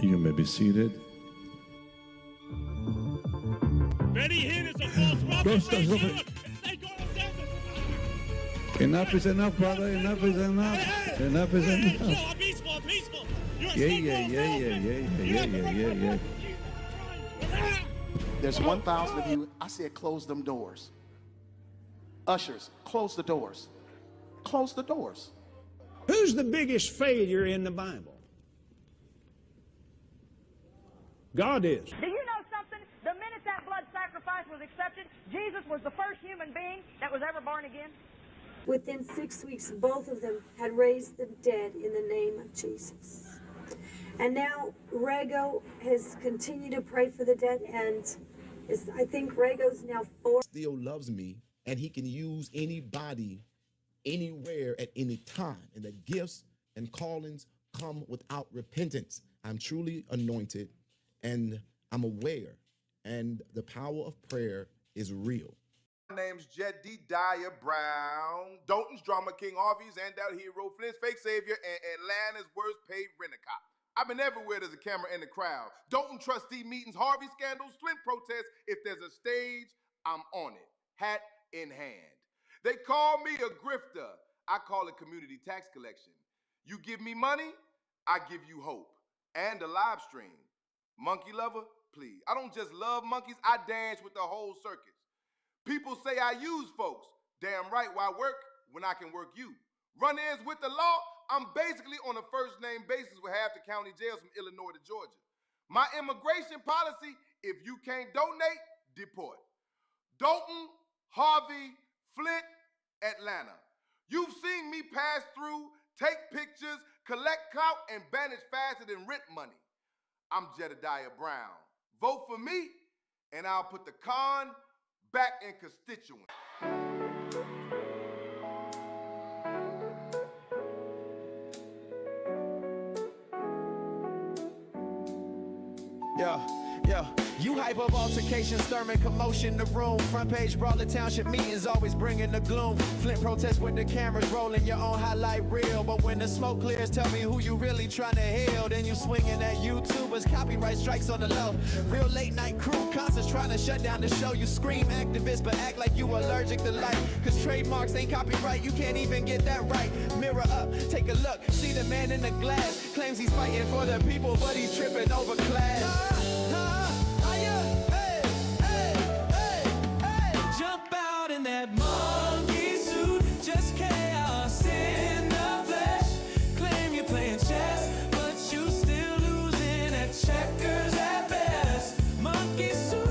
You may be seated. Benny Hinn is a false prophet. Enough is enough, brother. Enough is enough. Enough is enough. Peaceful. Yeah. There's 1,000 of you. I said close them doors. Ushers, close the doors. Close the doors. Who's the biggest failure in the Bible? God is. Do you know something? The minute that blood sacrifice was accepted, Jesus was the first human being that was ever born again. Within 6 weeks, both of them had raised the dead in the name of Jesus. And now Rego has continued to pray for the dead, and I think Rego's now 4. Still loves me, and he can use anybody, anywhere, at any time. And the gifts and callings come without repentance. I'm truly anointed, and I'm aware, and the power of prayer is real. My name's Jedediah Brown, Dalton's Drama King, Harvey's Handout Hero, Flint's Fake Savior, and Atlanta's worst paid rent-a-cop. I've been everywhere there's a camera in the crowd. Dalton trustee meetings, Harvey scandals, Flint protests. If there's a stage, I'm on it, hat in hand. They call me a grifter. I call it community tax collection. You give me money, I give you hope. And a live stream. Monkey lover, please. I don't just love monkeys, I dance with the whole circus. People say I use folks. Damn right, why work when I can work you? Run-ins with the law, I'm basically on a first-name basis with half the county jails from Illinois to Georgia. My immigration policy, if you can't donate, deport. Dalton, Harvey, Flint, Atlanta. You've seen me pass through, take pictures, collect clout, and banish faster than rent money. I'm Jedediah Brown. Vote for me, and I'll put the con back in constituent. Yeah. You hype up altercations, stirring commotion in the room. Front page brawler township meetings, always bringing the gloom. Flint protests with the cameras rolling, your own highlight reel. But when the smoke clears, tell me who you really trying to heal. Then you swinging at YouTubers, copyright strikes on the low. Real late night crew, concerts trying to shut down the show. You scream activist, but act like you allergic to light. Cause trademarks ain't copyright, you can't even get that right. Mirror up, take a look, see the man in the glass. Claims he's fighting for the people, but he's tripping over class. Jump out in that monkey suit, just chaos in the flesh. Claim you're playing chess, but you still losing at checkers at best. Monkey suit,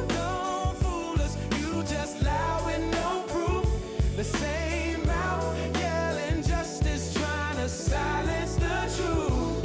don't fool us, you just lie with no proof. The same mouth yelling justice, trying to silence the truth.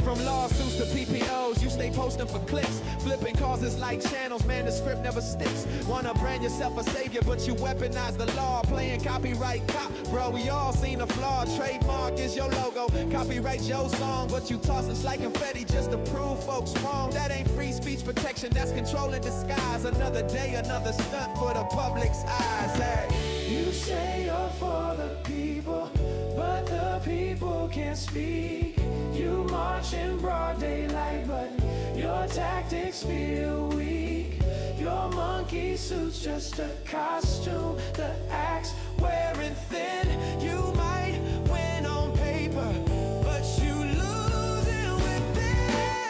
From lawsuits to PPOs, you stay posting for clicks. Flipping causes like channels, man, the script never sticks. Wanna brand yourself a savior, but you weaponize the law. Playing copyright cop, bro, we all seen a flaw. Trademark is your logo, copyright your song. But you toss us like confetti just to prove folks wrong. That ain't free speech protection, that's control in disguise. Another day, another stunt for the public's eyes. Hey. You say you're for the people, but the people can't speak. You march in broad daylight, but your tactics feel weak. Your monkey suit's just a costume, the axe wearing thin. You might win on paper, but you losing within.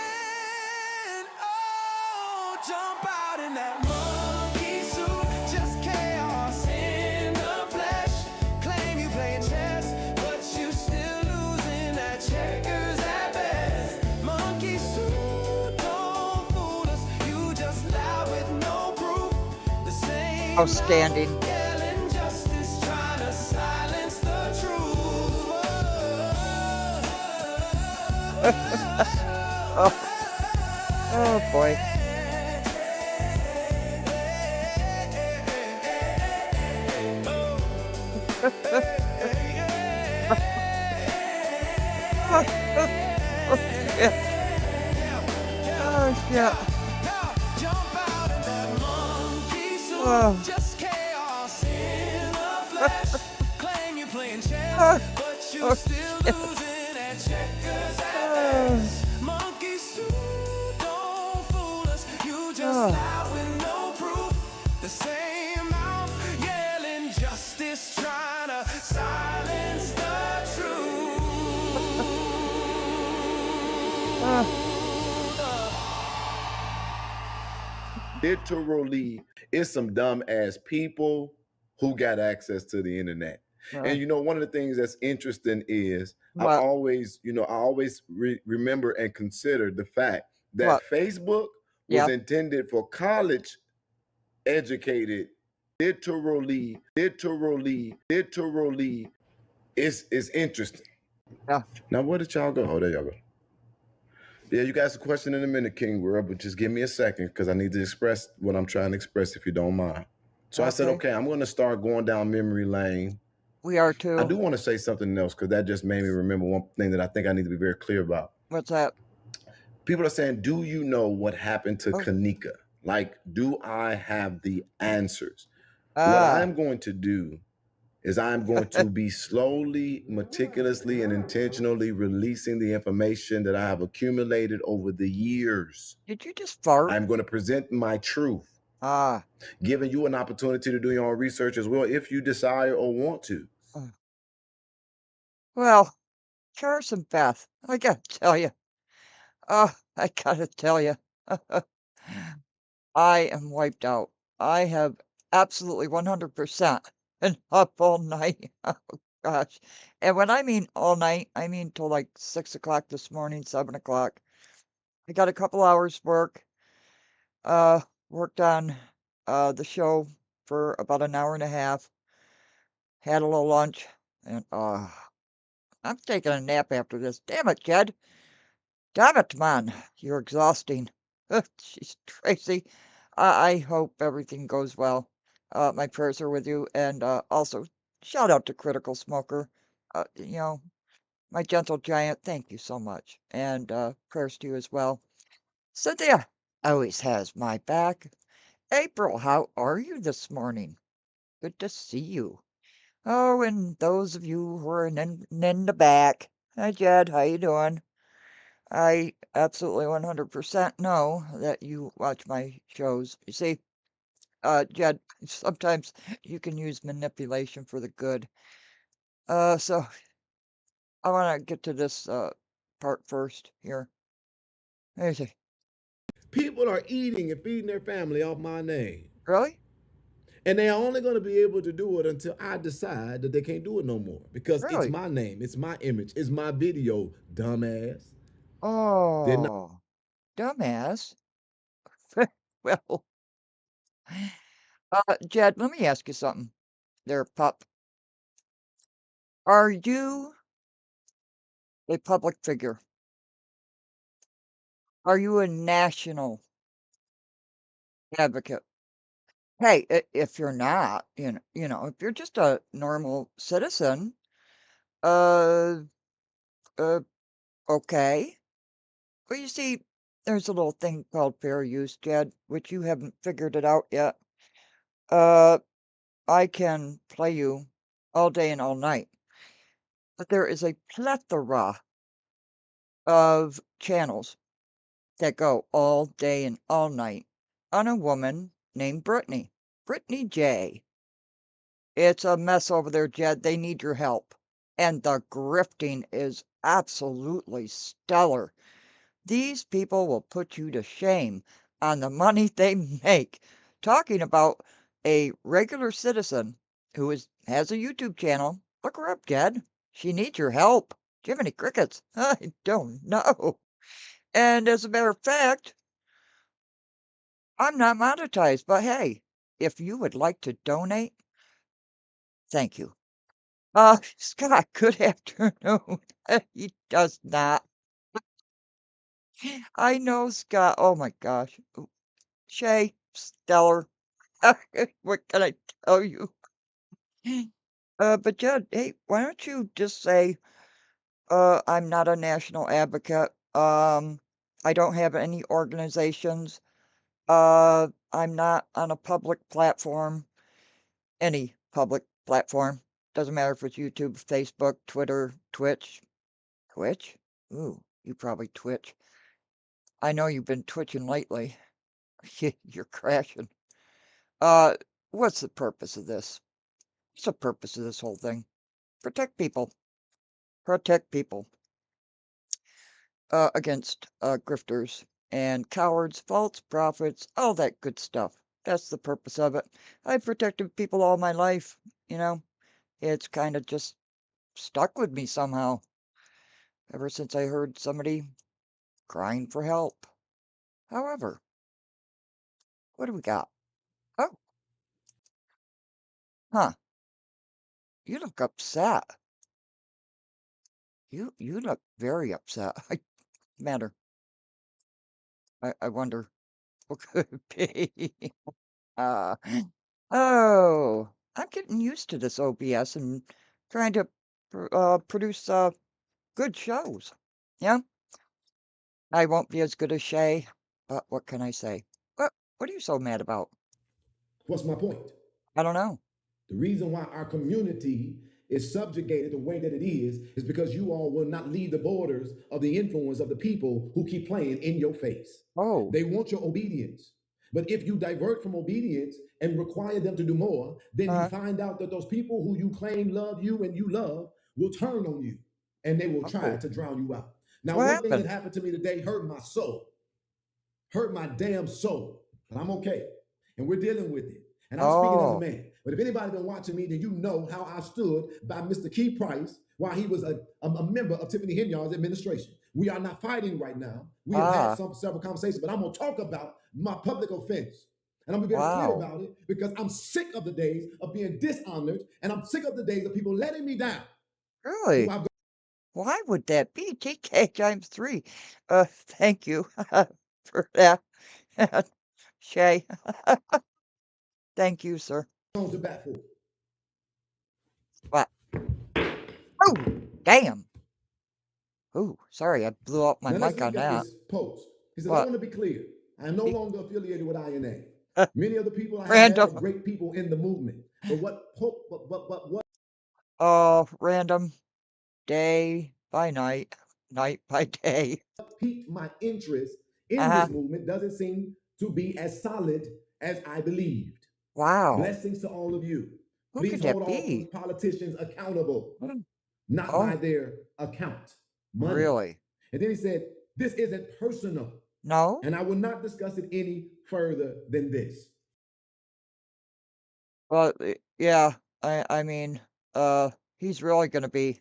Oh, jump out in that monkey suit, just chaos in the flesh. Claim you playing chess, but you still losing at checkers at best. Monkey suit, don't fool us, you just lie with no proof. The same Outstanding. yelling justice, trying to silence the truth. Oh boy. Oh yeah. Jump out in that monkey suit, Oh. just chaos in the flesh. Claim you're playing chess, but you still losing at checkers at best. Monkey suit. out with no proof. The same mouth yelling justice, trying to silence the truth. Literally, it's some dumb ass people who got access to the internet. And you know, one of the things that's interesting is I What? always remember and consider the fact that Facebook was Yeah. intended for college educated. Literally is interesting. Yeah. Now, where did y'all go? Oh, there y'all go. Yeah, you guys a question in a minute, King World, but just give me a second because I need to express what I'm trying to express if you don't mind. So I said, Okay. okay, I'm going to start going down memory lane. We are too. I do want to say something else because that just made me remember one thing that I think I need to be very clear about. What's that? People are saying, do you know what happened to Kanika? Like, do I have the answers? What I'm going to do is I'm going to be slowly, meticulously, and intentionally releasing the information that I have accumulated over the years. Did you just fart? I'm going to present my truth. Giving you an opportunity to do your own research as well if you desire or want to. Well, Carson Beth, I gotta tell you. I gotta tell you. I am wiped out. I have absolutely 100% been up all night. Oh, gosh. And when I mean all night, I mean till like 6 o'clock this morning, 7 o'clock. I got a couple hours work. Worked on the show for about an hour and a half. Had a little lunch, and I'm taking a nap after this. Damn it, Jed. Damn it, man. You're exhausting. Jeez, Tracy. I hope everything goes well. My prayers are with you. And also, shout out to Critical Smoker. You know, my gentle giant, thank you so much. And prayers to you as well. Cynthia always has my back. April, how are you this morning? Good to see you. Oh, and those of you who are in the back. Hi, Jed. How you doing? I absolutely 100% know that you watch my shows. You see, Jed, sometimes you can use manipulation for the good. So I want to get to this part first here. Let me see. People are eating and feeding their family off my name. Really? And they're only going to be able to do it until I decide that they can't do it no more. Because Really? it's my name, it's my image, it's my video, dumbass. Oh, dumbass. Well, Jed, let me ask you something there, pup. Are you a public figure? Are you a national advocate? Hey, if you're not, if you're just a normal citizen, uh, okay. Well, you see, there's a little thing called fair use, Jed, which you haven't figured it out yet. I can play you all day and all night, but there is a plethora of channels that go all day and all night on a woman named Brittany J. It's a mess over there, Jed. They need your help. And the grifting is absolutely stellar. These people will put you to shame on the money they make. Talking about a regular citizen who has a YouTube channel. Look her up, Jed. She needs your help. Jiminy Crickets. I don't know. And as a matter of fact, I'm not monetized, but hey, if you would like to donate, thank you. Scott, good afternoon. He does not. I know, Scott. Oh my gosh. Shay, stellar. What can I tell you? But Jed, hey, why don't you just say, I'm not a national advocate. I don't have any organizations. I'm not on a public platform. Any public platform. Doesn't matter if it's YouTube, Facebook, Twitter, Twitch. Twitch? Ooh, you probably Twitch. I know you've been twitching lately. You're crashing. What's the purpose of this? What's the purpose of this whole thing? Protect people. Protect people. Against grifters and cowards, false prophets, all that good stuff. That's the purpose of it. I've protected people all my life, you know. It's kind of just stuck with me somehow. Ever since I heard somebody crying for help. However, what do we got? Oh, huh. You look upset. You look very upset. Matter. I wonder what could it be? Uh, oh, I'm getting used to this OBS and trying to produce good shows. Yeah, I won't be as good as Shay, but what can I say? What are you so mad about? What's my point? I don't know. The reason why our community is subjugated the way that it is because you all will not leave the borders of the influence of the people who keep playing in your face. Oh. They want your obedience. But if you divert from obedience and require them to do more, then you find out that those people who you claim love you and you love will turn on you and they will try to drown you out. Now, What one thing that happened? happened to me today hurt my soul, hurt my damn soul, but I'm okay. And we're dealing with it. And I'm speaking as a Oh. man. But if anybody been watching me, then you know how I stood by Mr. Keith Price while he was a member of Tiffany Henyard's administration. We are not fighting right now. We have had several conversations, but I'm going to talk about my public offense. And I'm going to be very clear Wow. about it because I'm sick of the days of being dishonored and I'm sick of the days of people letting me down. Really? Who I've Why would that be? TK times 3. Thank you for that. Shay. Thank you, sir. gone to bat for. What? Oh, damn. Oh, sorry, I blew up my Now let's mic on look at that. this post. He says, I What? want to be clear. I am no longer affiliated with INA. Many of the people I have met Random. are great people in the movement. But what Random day by night, night by day. piqued my interest in Uh-huh. this movement doesn't seem to be as solid as I believed. Wow. Blessings to all of you. Who Please could that hold all be? politicians accountable, not Oh. by their account money. Really? And then he said, this isn't personal. No? And I will not discuss it any further than this. Well, yeah, I mean, he's really gonna be.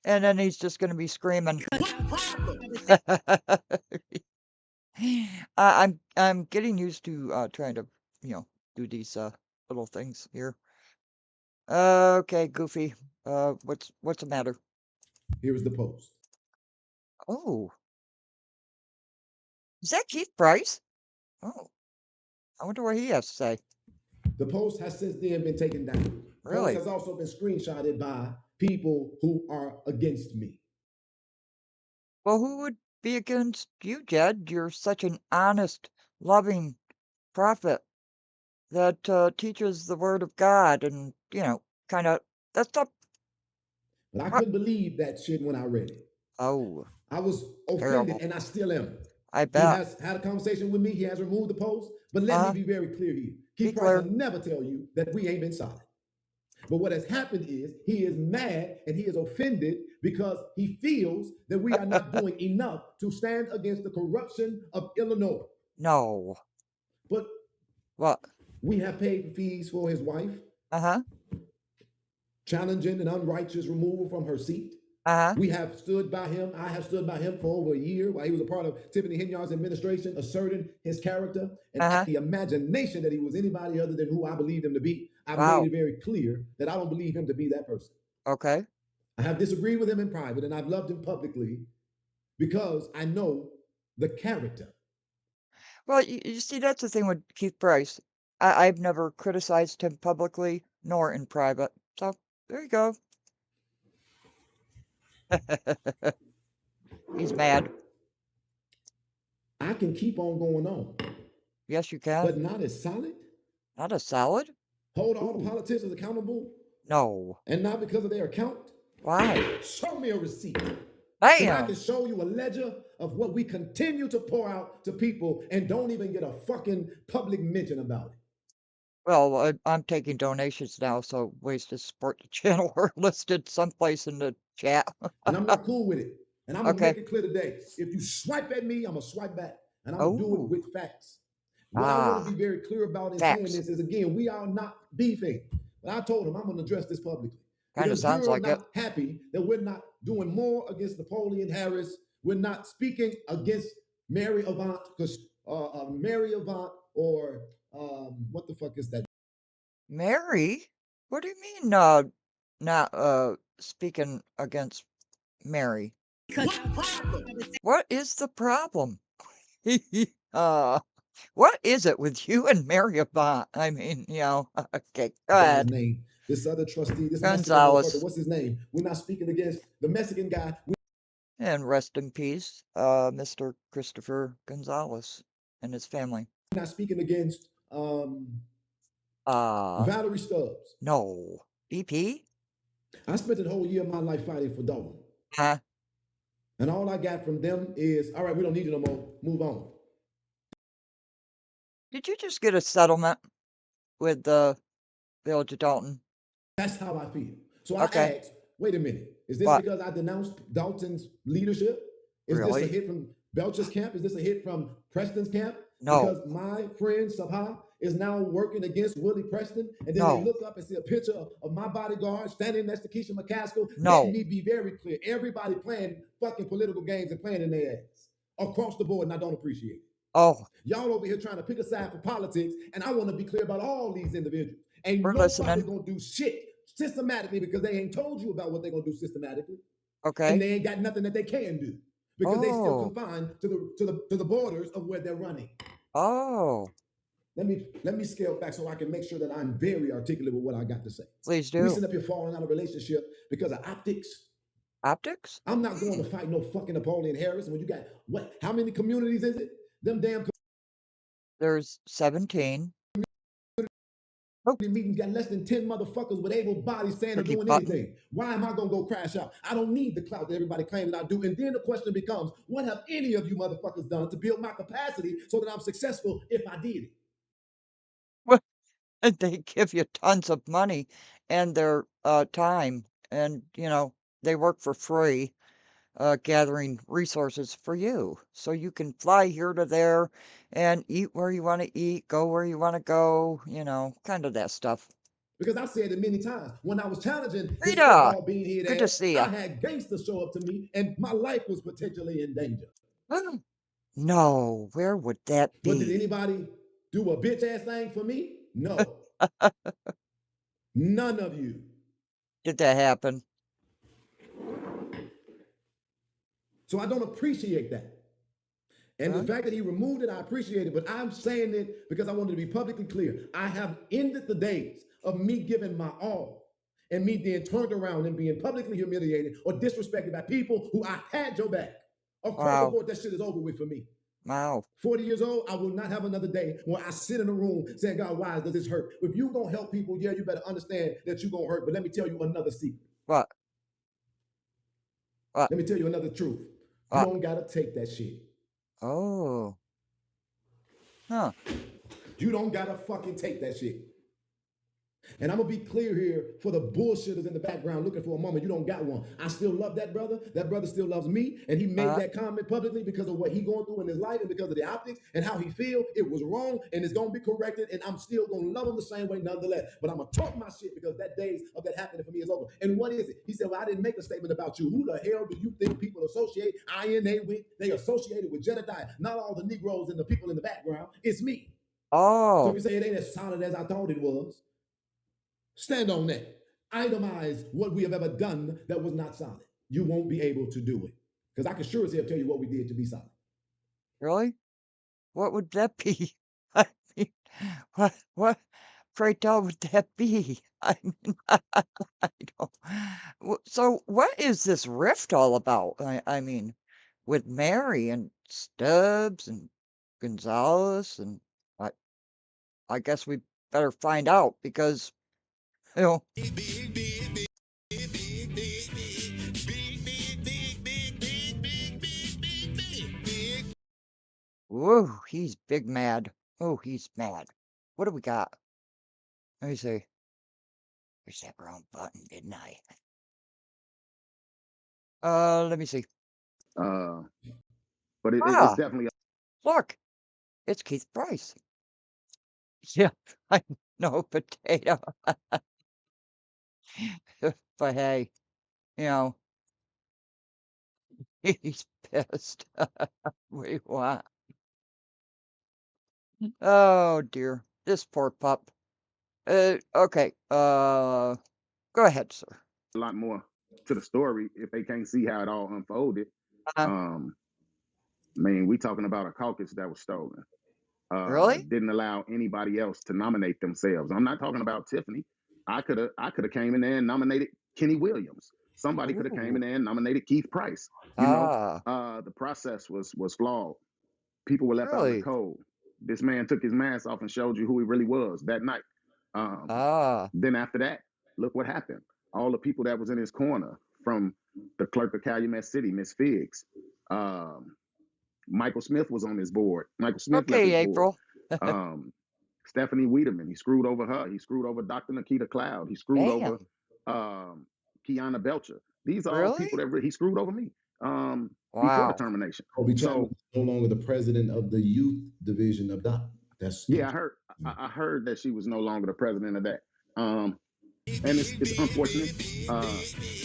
And then he's just gonna be screaming. I'm getting used to trying to, do these little things here. Okay, Goofy. What's the matter? Here's the post. Oh. Is that Keith Price? Oh. I wonder what he has to say. The post has since then been taken down. Really? The post has also been screenshotted by people who are against me. Well, who would be against you, Jed? You're such an honest, loving prophet that teaches the word of God and, kind of, that's not. But I couldn't believe that shit when I read it. Oh. I was offended Terrible. and I still am. I He bet. has had a conversation with me. He has removed the post. But let me be very clear here. Keith Price will never tell you that we ain't been solid. But what has happened is he is mad and he is offended because he feels that we are not doing enough to stand against the corruption of Illinois. No. But what? We have paid fees for his wife. Uh-huh. Challenging an unrighteous removal from her seat. Uh-huh. We have stood by him. I have stood by him for over a year while he was a part of Tiffany Henyard's administration, asserting his character and the imagination that he was anybody other than who I believed him to be. I've made it very clear that I don't believe him to be that person. Okay. I have disagreed with him in private and I've loved him publicly because I know the character. Well, you see, that's the thing with Keith Price. I've never criticized him publicly nor in private. So there you go. He's mad. I can keep on going on. Yes, you can. but not as solid? Not a salad? Hold all the politicians accountable? No. And not because of their account? Why? Show me a receipt. Because I Bam! can show you a ledger of what we continue to pour out to people and don't even get a fucking public mention about it. Well, I'm taking donations now, so ways to support the channel are listed someplace in the chat. And I'm not cool with it. And I'm going to Okay. make it clear today. If you swipe at me, I'm going to swipe back. And I'm going to do it Oh, with facts. What I want to ah, be very clear about in saying facts. this is, again, we are not beefing. But I told him I'm going to address this publicly. Kind of Because sounds you're like it. not happy that we're not doing more against Napoleon Harris. We're not speaking against Mary Avant, because Mary Avant or what the fuck is that? Mary? What do you mean, not speaking against Mary? What problem? What is the problem? uh, what is it with you and Mary Avant? I mean, okay, go Guy's ahead. name. This other trustee, this Mexican motherfucker, Gonzalez. what's his name? We're not speaking against the Mexican guy. And rest in peace, Mr. Christopher Gonzalez and his family. We're not speaking against Valerie Stubbs. No. BP? I spent the whole year of my life fighting for Dalton. Huh? And all I got from them is, all right, we don't need you no more. Move on. Did you just get a settlement with the Village of Dalton? That's how I feel. So I Okay. asked, wait a minute. Is this What? because I denounced Dalton's leadership? Is this Really? a hit from Belcher's camp? Is this a hit from Preston's camp? No. Because my friend Sabha is now working against Willie Preston, and then No. they look up and see a picture of my bodyguard standing next to Keisha McCaskill. No. Let me be very clear. Everybody playing fucking political games and playing in their ass across the board, and I don't appreciate it. Oh, Y'all over here trying to pick a side for politics, and I want to be clear about all these individuals. Ain't we're nobody listening. gonna do shit systematically because they ain't told you about what they're gonna do systematically, and Okay. they ain't got nothing that they can do because they still Oh. confined to the borders of where they're running. Oh, Let me scale back so I can make sure that I'm very articulate with what I got to say. please We do. sitting up here falling out of relationship because of optics. Optics? I'm not going to fight no fucking Napoleon Harris. And when you got how many communities is it? Them damn There's 17. meetings got less than 10 motherfuckers with able bodies saying or Tricky doing button. anything. Why am I gonna go crash out? I don't need the clout that everybody claims I do. And then the question becomes, what have any of you motherfuckers done to build my capacity so that I'm successful if I did it? Well, they give you tons of money and their time, and they work for free, gathering resources for you, so you can fly here to there and eat where you want to eat, go where you want to go, kind of that stuff. Because I said it many times. When I was challenging this Rita, football being here, good to see ya. I had gangsters show up to me and my life was potentially in danger. No, where would that But did be? anybody do a bitch ass thing for me? No. None of you. Did that happen? So I don't appreciate that. And Huh? the fact that he removed it, I appreciate it. But I'm saying it because I wanted to be publicly clear. I have ended the days of me giving my all and me being turned around and being publicly humiliated or disrespected by people who I had your back. Across Wow. the board, that shit is over with for me. Wow. 40 years old, I will not have another day where I sit in a room saying, God, why does this hurt? If you gonna help people, yeah, you better understand that you're gonna hurt. But let me tell you another secret. What? What? Let me tell you another truth. You What? don't gotta take that shit. Oh. Huh. You don't gotta fucking take that shit. And I'm gonna be clear here for the bullshitters in the background looking for a moment. You don't got one. I still love that brother. That brother still loves me. And he made that comment publicly because of what he going through in his life and because of the optics and how he feel. It was wrong and it's gonna be corrected. And I'm still gonna love him the same way nonetheless. But I'm gonna talk my shit because that days of that happening for me is over. And what is it? He said, well, I didn't make a statement about you. Who the hell do you think people associate INA with? They associated with Jedediah. Not all the Negroes and the people in the background. It's me. So Oh. if you say it ain't as solid as I thought it was, stand on that. Itemize what we have ever done that was not solid. You won't be able to do it. Because I can sure as hell tell you what we did to be solid. Really? What would that be? I mean, what, pray tell, would that be? I mean, I don't. So, what is this rift all about? I mean, with Mary and Stubbs and Gonzalez and I guess we better find out because, you know. Whoa, he's big mad. Oh, he's mad. What do we got? Let me see. Push that wrong button, didn't I? Let me see. But it's Ah, definitely look, it's Keith Price. Yeah, I know, potato. But hey, you know, he's pissed. What do you want? Oh dear, this poor pup. Okay. Go ahead, sir. a lot more to the story if they can't see how it all unfolded. I mean, we talking about a caucus that was stolen. Really? Didn't allow anybody else to nominate themselves. I'm not talking about Tiffany. I could have came in there and nominated Kenny Williams. Somebody could have came in there and nominated Keith Price. You know, the process was flawed. People were left out in the cold. This man took his mask off and showed you who he really was that night. Then after that, look what happened. All the people that was in his corner, from the clerk of Calumet City, Miss Figs, Michael Smith was on his board. Michael Smith left his April. board. Stephanie Wiedemann, he screwed over her. He screwed over Dr. Nikita Cloud. He screwed over Kiana Belcher. These are all people that he screwed over me before the termination. Kobe Chapman is no longer the president of the youth division of DOT. That's I heard that she was no longer the president of that. And it's unfortunate.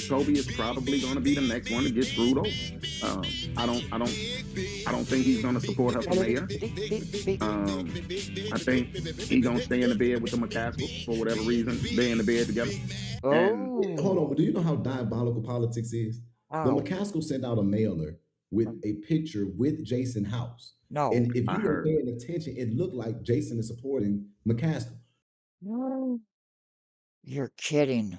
Kobe is probably going to be the next one to get screwed over. I don't think he's going to support her for mayor. I think he's going to stay in the bed with the McCaskill for whatever reason. They're in the bed together. And, hold on, but do you know how diabolical politics is? The McCaskill sent out a mailer with a picture with Jason House. No. And if you were paying attention, it looked like Jason is supporting McCaskill. No. You're kidding.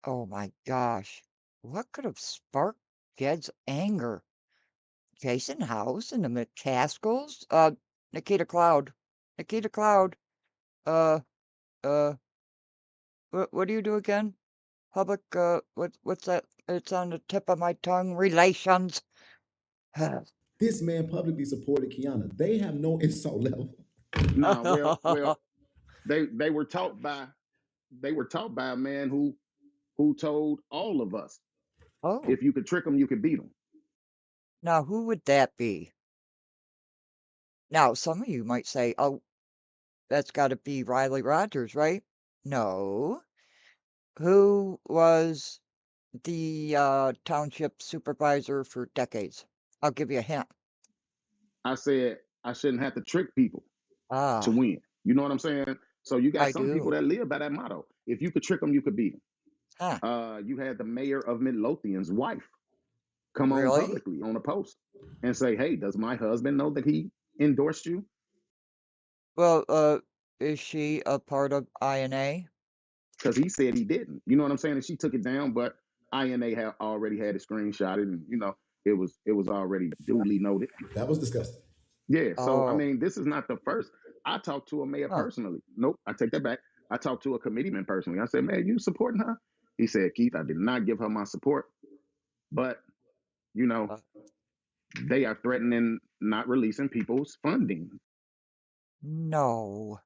Oh my gosh. What could have sparked Jed's anger? Jason House and the McCaskills? Nikita Cloud. Nikita Cloud. What do you do again? Public, what's that? It's on the tip of my tongue. Relations. This man publicly supported Kiana. They have no insult level. No, well, they were taught by a man who told all of us, if you could trick them, you could beat them. Now, who would that be? Now, some of you might say, oh, that's got to be Riley Rogers, right? No. Who was the township supervisor for decades? I'll give you a hint. I said I shouldn't have to trick people to win. You know what I'm saying? So you got some people that live by that motto. If you could trick them, you could beat them. You had the mayor of Midlothian's wife come on publicly on a post and say, hey, does my husband know that he endorsed you? Well, is she a part of INA? Because he said he didn't. You know what I'm saying? And she took it down, but INA already had it screenshotted, and you know it was already duly noted. That was disgusting. Yeah. So I mean, this is not the first. I talked to a mayor personally. Nope, I take that back. I talked to a committeeman personally. I said, man, you supporting her? He said, Keith, I did not give her my support, but you know, they are threatening not releasing people's funding. No.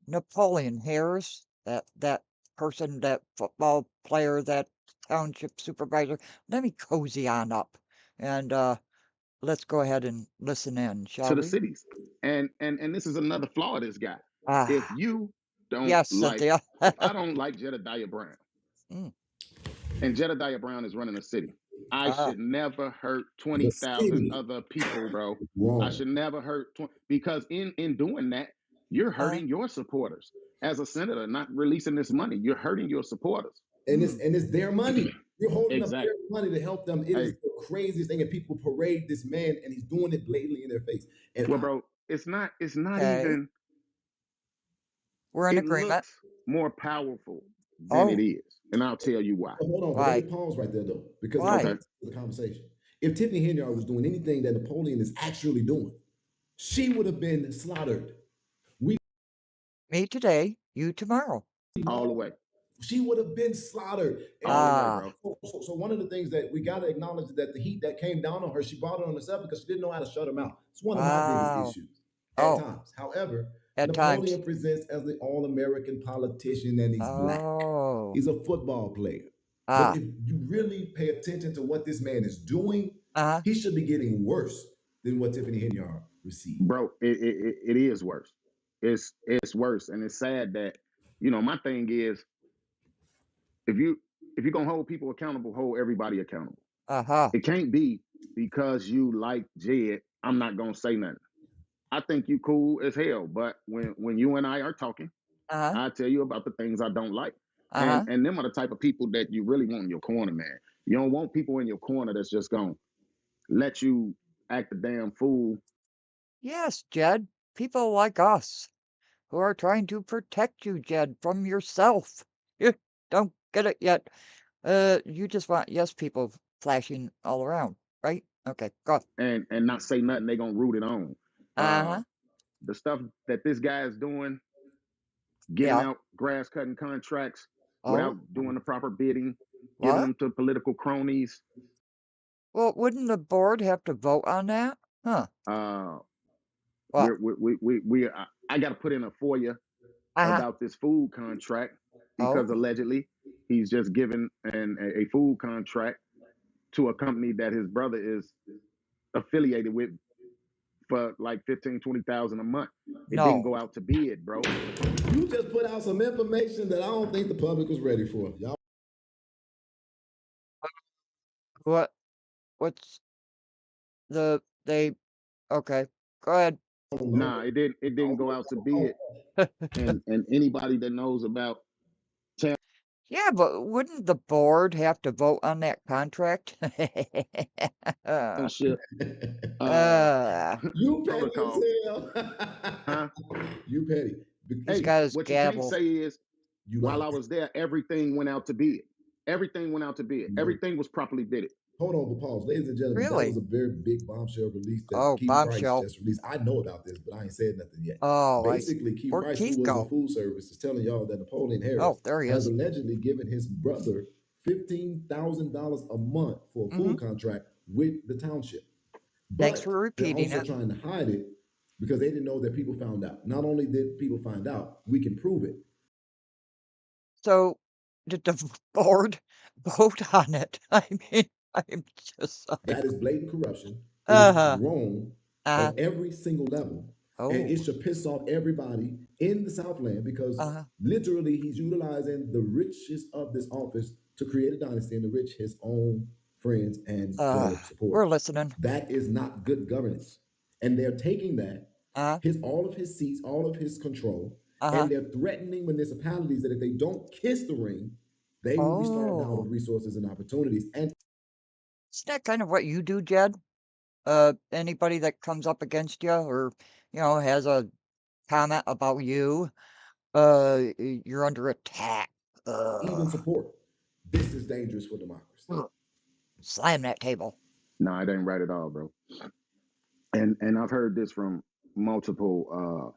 Napoleon Harris, that person, that football player, that township supervisor. Let me cozy on up, and let's go ahead and listen in, shall we? To the cities, and this is another flaw of this guy. If you don't Cynthia. if I don't like Jedediah Brown, and Jedediah Brown is running a city, I should never hurt 20,000 other people, bro. I should never hurt 20, because in doing that, you're hurting your supporters. As a senator, not releasing this money, you're hurting your supporters. And it's their money. You're holding up their money to help them. It is the craziest thing, and people parade this man, and he's doing it blatantly in their face. And well, bro, it's not even. We're in agreement. Looks more powerful than it is, and I'll tell you why. Hold on, let me pause right there though, because that's the conversation. If Tiffany Henyard was doing anything that Napoleon is actually doing, she would have been slaughtered. Me today, you tomorrow. All the way. She would have been slaughtered. And All the way, Ah, bro. so one of the things that we got to acknowledge is that the heat that came down on her, she brought it on herself because she didn't know how to shut him out. It's one of my biggest wow. issues at Oh, times. However, at times. Napoleon presents as the all-American politician and he's black. Oh, He's a football player. But ah, if you really pay attention to what this man is doing, uh-huh. he should be getting worse than what Tiffany Henyard received. Bro, it is worse. It's worse. And it's sad that, my thing is if you're gonna hold people accountable, hold everybody accountable. Uh-huh. It can't be because you like Jed, I'm not gonna say nothing. I think you cool as hell, but when you and I are talking, Uh-huh. I tell you about the things I don't like. Uh-huh. And them are the type of people that you really want in your corner, man. You don't want people in your corner that's just gonna let you act a damn fool. Yes, Jed. People like us who are trying to protect you, Jed, from yourself. You don't get it yet. You just want yes people flashing all around, right? Okay, go. And not say nothing, they gonna root it on. Uh-huh. The stuff that this guy is doing, getting Yeah. out grass cutting contracts Oh, without doing the proper bidding, giving what? them to political cronies. Well, wouldn't the board have to vote on that? Huh? What? I got to put in a FOIA Uh-huh. about this food contract Oh, because allegedly he's just given a food contract to a company that his brother is affiliated with for like 15,000-20,000 a month. It didn't no. go out to bid, bro. You just put out some information that I don't think the public was ready for. Y'all What? What's they? Okay, go ahead. don't know. Nah, it didn't go out to bid. And anybody that knows about Yeah, but wouldn't the board have to vote on that contract? township You petty protocol, as hell. huh? You petty. He's Hey, got his what you can't gavel. say is You while like I it. was there, everything went out to bid. Everything went out to bid. Mhm. Everything was properly bidded. Hold on, but pause. Ladies and gentlemen, that Really? was a very big bombshell release that Oh, Keith Price bombshell. just released. I know about this, but I ain't said nothing yet. Oh, Basically, Keith where'd Price, Keith who was go? in food service, is telling y'all that Napoleon Harris Oh, there he has is. allegedly given his brother $15,000 a month for a Mm-hmm. food contract with the township. Thanks But for they're repeating also it. trying to hide it because they didn't know that people found out. Not only did people find out, we can prove it. So, did the board vote on it? I mean, I'm just That like, is blatant corruption. It is uh-huh. wrong Uh-huh. at every single level. And Oh, it should piss off everybody in the Southland because uh-huh. literally he's utilizing the richest of this office to create a dynasty and enrich his own friends and We're supporters. listening. That is not good governance. And they're taking that, Uh-huh. all of his seats, all of his control, Uh-huh. and they're threatening municipalities that if they don't kiss the ring, they will be starved out Oh, of resources and opportunities. And isn't that kind of what you do, Jed? Anybody that comes up against you or, has a comment about you, you're under attack. even support. This is dangerous for democracy. Slam that table. No, it ain't right at all, bro. And I've heard this from multiple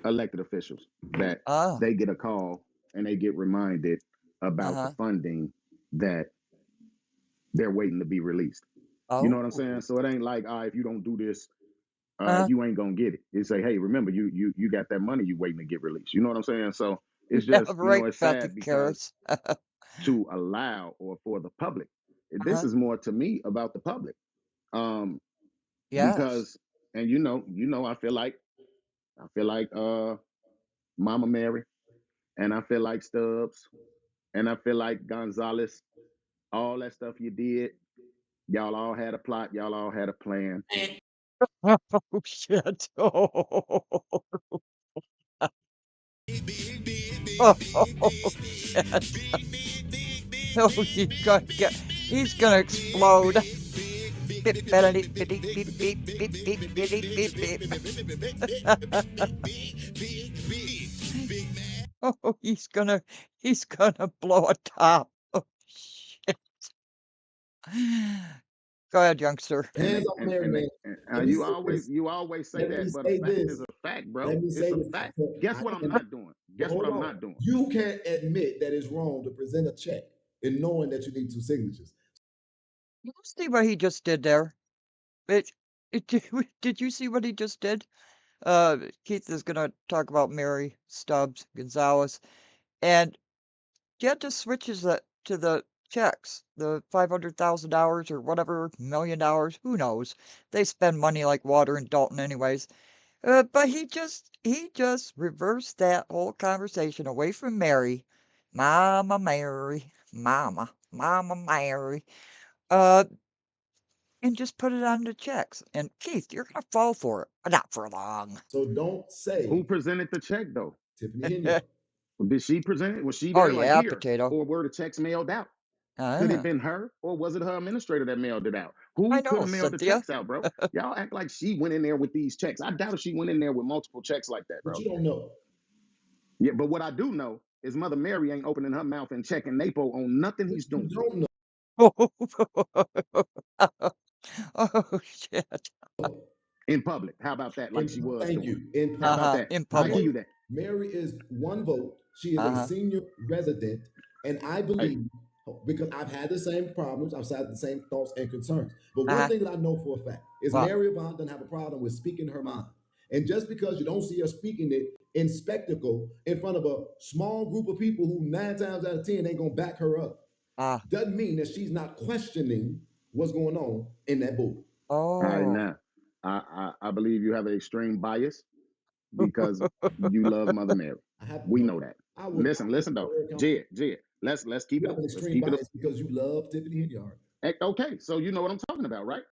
elected officials that Oh, they get a call and they get reminded about uh-huh. the funding that they're waiting to be released. You know what I'm saying? Oh, So it ain't like, if you don't do this, uh, you ain't gonna get it. It say, hey, remember, you got that money you waiting to get released. You know what I'm saying? So it's yeah, just, right, it's Beth sad and because Karis. to allow or for the public, this Uh-huh. is more to me about the public. Yes. Because, and I feel like Mama Mary, and I feel like Stubbs, and I feel like Gonzalez, all that stuff you did, y'all all had a plot, y'all all had a plan. Oh, shit. Oh, shit. Oh, he's gonna explode. Beep, beep, beep, beep, beep, beep, beep, beep, beep, beep. Oh, he's gonna blow a top. Oh, shit. Go ahead, youngster. Hands on Mary, man. Let me You say always this. you always say Let me that, but a say fact this. is a fact, bro. Let me It's say a this. fact. Guess what I'm not doing? Guess what Hold I'm on. not doing? You can't admit that it's wrong to present a check and knowing that you need 2 signatures. You see what he just did there? Did you see what he just did? Keith is gonna talk about Mary Stubbs Gonzalez, and Jed just switches it to the checks, the $500,000 or whatever, $1 million, who knows? They spend money like water in Dalton anyways. But he just reversed that whole conversation away from Mary, Mama Mary, Mama Mary, uh, and just put it on the checks. And Keith, you're gonna fall for it, but not for long. So don't say Who presented the check though? Tiffany Henyard. Did she present it? Was she Oh there like yeah, here? potato. Or were the checks mailed out? Could it have Ah, been her, or was it her administrator that mailed it out? Who I could know, have mailed the Cynthia. checks out, bro? Y'all act like she went in there with these checks. I doubt if she went in there with multiple checks like that, But bro. you don't know. Yeah, but what I do know is Mother Mary ain't opening her mouth and checking Napo on nothing he's You doing don't know. Oh shit. in public. How about that? Like she was Thank doing. you. In How about public. that? In I'll give public. you that. Mary is 1 vote. She is a senior resident, and I Hey, believe because I've had the same problems, I've had the same thoughts and concerns. But one thing that I know for a fact is What? Mary Avant doesn't have a problem with speaking her mind. And just because you don't see her speaking it in spectacle in front of a small group of people who 9 times out of 10 ain't gonna back her up, doesn't mean that she's not questioning what's going on in that board. all right, Oh. now I believe you have an extreme bias because you love Mother Mary. I have We no. know that. I would Listen though, Jed, let's keep You it have an let's extreme keep it. bias because you love Tiffany Henyard. Okay, so you know what I'm talking about, right?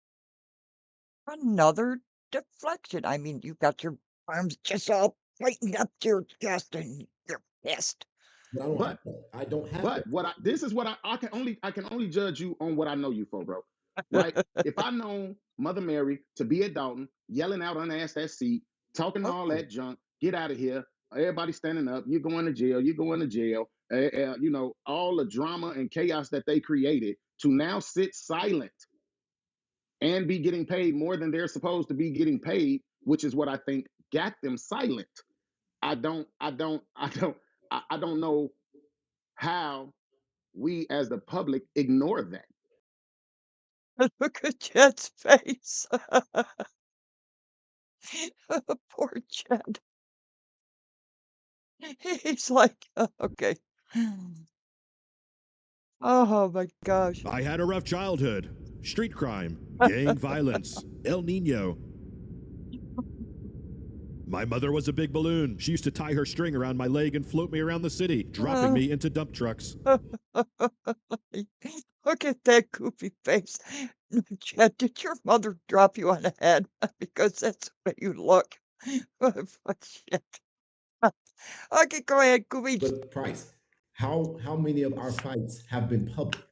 Another deflection. I mean, you've got your arms just all tightened up to your chest and you're pissed. But I don't have But that. I don't have but that. what this is what I can only judge you on what I know you for, bro. Right? If I know Mother Mary to be at Dalton, yelling out unasked that seat, talking all that junk, get out of here. Everybody standing up. You're going to jail. You're going to jail. You know, all the drama and chaos that they created to now sit silent and be getting paid more than they're supposed to be getting paid, which is what I think got them silent. I don't know how we as the public ignore that. Look at Jed's face. Poor Jed. He's like, okay. Oh my gosh. I had a rough childhood. Street crime, gang violence, El Nino. My mother was a big balloon. She used to tie her string around my leg and float me around the city, dropping me into dump trucks. Look at that goofy face. Jed, did your mother drop you on the head? Because that's the way you look. Shit. Okay, go ahead, goofy. But Price, how many of our fights have been public?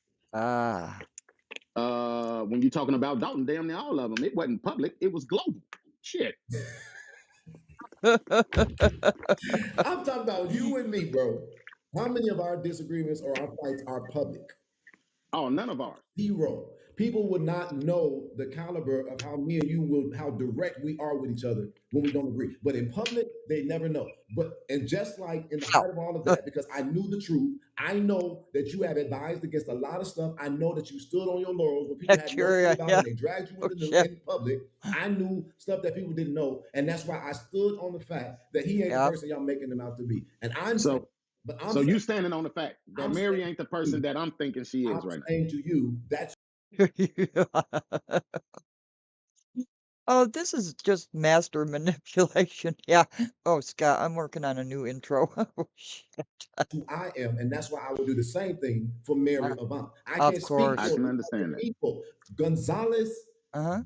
When you're talking about Dalton, damn near all of them. It wasn't public, it was global. Shit. I'm talking about you and me, bro. How many of our disagreements or our fights are public? Oh, none of ours. 0. People would not know the caliber of how me and you will, how direct we are with each other when we don't agree. But in public, they never know. And just like in the height of all of that, because I knew the truth, I know that you have advised against a lot of stuff. I know that you stood on your laurels when people had no clue about it and they dragged you in public. I knew stuff that people didn't know, and that's why I stood on the fact that he ain't the person y'all making him out to be. And I'm so. So you standing on the fact that Mary ain't the person that I'm thinking she is right now. I'm saying to you, that's Oh, this is just master manipulation. Yeah. Oh, Scott, I'm working on a new intro. Oh, shit. who I am, and that's why I would do the same thing for Mary Avant. I Of can't course. speak I for can the understand that. people. Gonzalez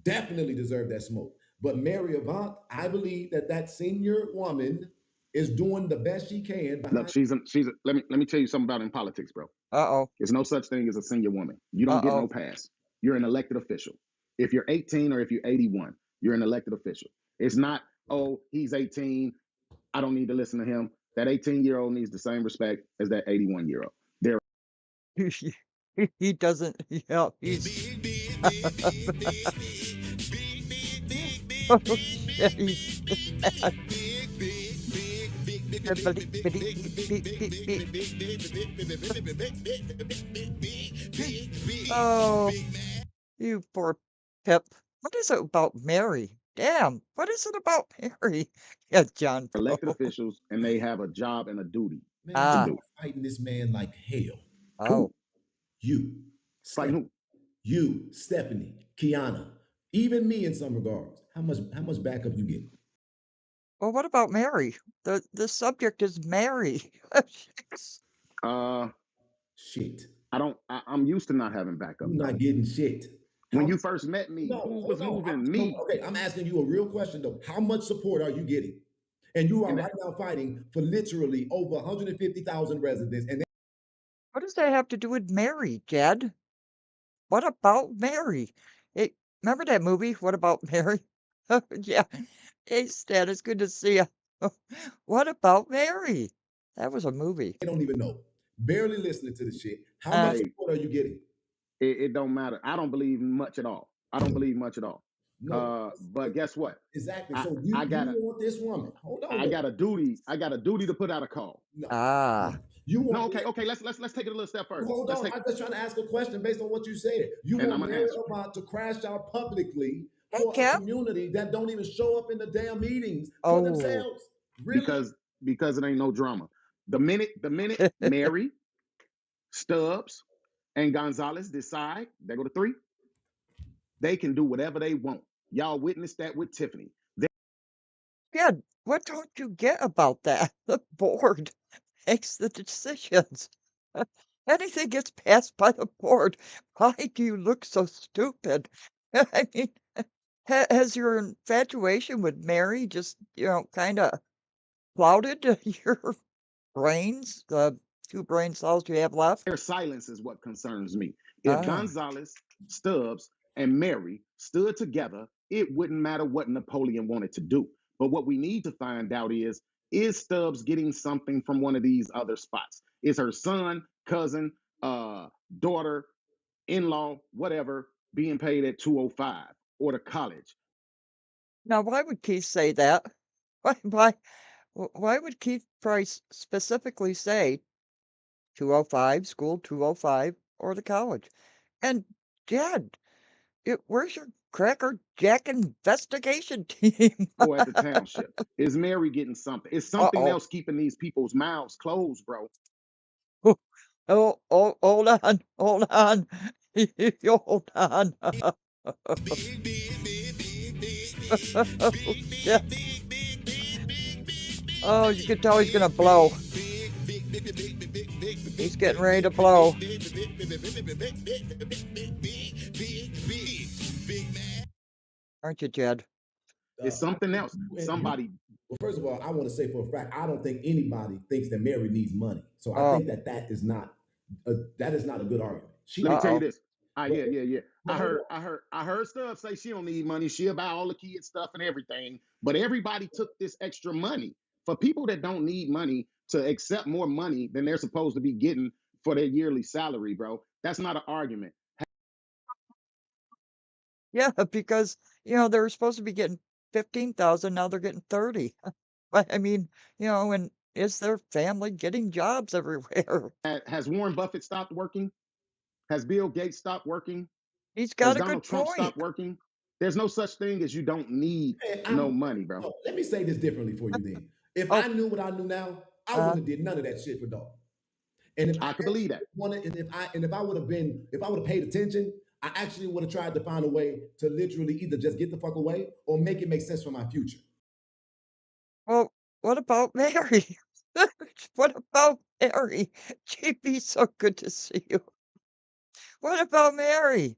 definitely deserved that smoke, but Mary Avant, I believe that senior woman is doing the best she can. Look, let me tell you something about in politics, bro. There's no such thing as a senior woman. You don't get no pass. You're an elected official. If you're 18 or if you're 81, you're an elected official. It's not, oh, he's 18, I don't need to listen to him. That 18-year-old needs the same respect as that 81-year-old. He doesn't, yeah, he's Oh, shit, he's mad. Oh, you poor Pip. What is it about Mary? Damn, what is it about Mary? Yeah, John Elected Poe. officials, and they have a job and a duty Man, to Ah, you do. are fighting this man like hell. oh. Who? You, Fighting Steph- who? you, Stephanie, Kiana, even me in some regards. How much backup you get? Well, what about Mary? The subject is Mary. Jeez. Shit. I'm used to not having backup. You're not getting shit. When How- you first met me, No, who hold was on. moving me? Okay, I'm asking you a real question though. How much support are you getting? And you are And right now fighting for literally over 150,000 residents. And What does that have to do with Mary, Jed? What about Mary? It, remember that movie, What About Mary? Yeah. Hey, Stan, it's good to see you. What about Mary? That was a movie. they don't even know. Barely listening to the shit. How much Hey, support are you getting? it don't matter. I don't believe much at all. I don't believe much at all. No. But guess what? Exactly. I, So I got you a want this woman. Hold on. I though. got a duty. I got a duty to put out a call. No. Ah, You No, want okay. Let's take it a little step further. Hold Let's on. take, I'm just trying to ask a question based on what you said. You and want I'm gonna Mary answer. about to crash out publicly hey, for a Cap. community that don't even show up in the damn meetings for Oh. themselves. Really? Because it ain't no drama. The minute Mary, Stubbs, and Gonzalez decide they go to 3, they can do whatever they want. Y'all witnessed that with Tiffany. Jed, what don't you get about that? The board makes the decisions. Anything gets passed by the board. Why do you look so stupid? I mean, has your infatuation with Mary just, kind of clouded your brains, the 2 brain cells you have left? Their silence is what concerns me. If Ah, Gonzalez, Stubbs, and Mary stood together, it wouldn't matter what Napoleon wanted to do. But what we need to find out is Stubbs getting something from one of these other spots? Is her son, cousin, daughter, in-law, whatever, being paid at 205 or the college? now why would Keith say that? Why would Keith Price specifically say 205, school 205, or the college? And Jed, where's your Cracker Jack investigation team? Or at the township? Is Mary getting something? Is something Uh-oh. else keeping these people's mouths closed, bro? Oh, hold on, hold on. Hold on. Yeah. Oh, you can tell he's gonna blow. He's getting ready to blow. Aren't you, Jed? It's something else. Somebody. Well, first of all, I want to say for a fact, I don't think anybody thinks that Mary needs money. So I Oh. think that is not a good argument. Let me tell you Uh-oh. this. But- Yeah. but I heard Stubbs say she don't need money. She'll buy all the kids stuff and everything. But everybody took this extra money. For people that don't need money to accept more money than they're supposed to be getting for their yearly salary, bro, that's not an argument. Yeah, because, they were supposed to be getting 15,000, now they're getting 30. I mean, and is their family getting jobs everywhere? Has Warren Buffett stopped working? Has Bill Gates stopped working? He's Has got a Donald good Trump point. stopped working? There's no such thing as you don't need Man, no money, bro. No, let me say this differently for you then. If Oh. I knew what I knew now, I wouldn't have did none of that shit for dog. And if I could believe that. wanted, and if I would have paid attention, I actually would have tried to find a way to literally either just get the fuck away or make it make sense for my future. Well, what about Mary? What about Mary? JP, so good to see you. What about Mary?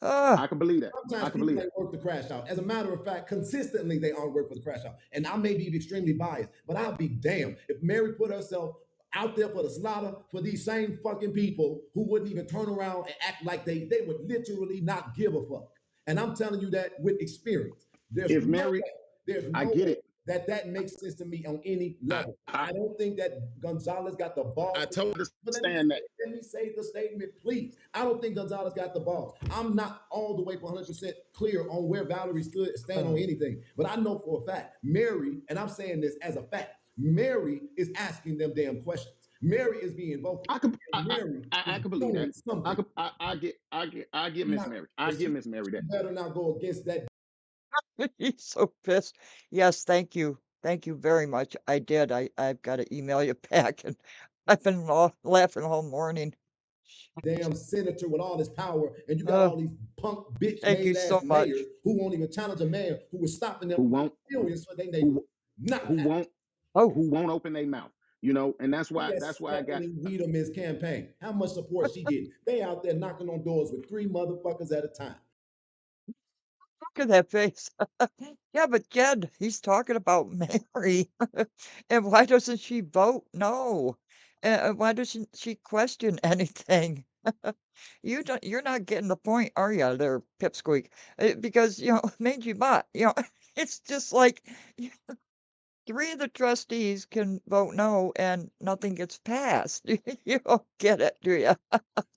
I can believe that. Sometimes I can people believe ain't that. work the crash out. As a matter of fact, consistently they aren't work for the crash out. And I may be extremely biased, but I'll be damned if Mary put herself out there for the slaughter for these same fucking people who wouldn't even turn around and act like they would literally not give a fuck. And I'm telling you that with experience. There's If no Mary- way, there's no I get way it. that makes sense to me on any level. I don't think that Gonzalez got the balls. I totally But understand that. let me say the statement, please. I don't think Gonzalez got the balls. I'm not all the way 100% clear on where Valerie stand on anything, but I know for a fact, Mary, and I'm saying this as a fact, Mary is asking them damn questions. Mary is being vocal. I could believe that. I get Miss Mary. I give Miss Mary that. Better not go against that. He's so pissed. Yes, thank you. Thank you very much. I did. I've got to email you back, and I've been laughing all morning. Damn senator with all this power, and you got all these punk bitch Thank you so much. mayors who won't even challenge a man who was stopping them. Who won't? Who won't open their mouth? You know, and that's why I got Wiedemann campaign. How much support she getting? They out there knocking on doors with 3 motherfuckers at a time. Look at that face. Yeah, but Jed, he's talking about Mary. And why doesn't she vote no? And why doesn't she question anything? You're not getting the point, are you, there, Pipsqueak? Because, mangy bot, it's just like 3 of the trustees can vote no and nothing gets passed. You don't get it, do you?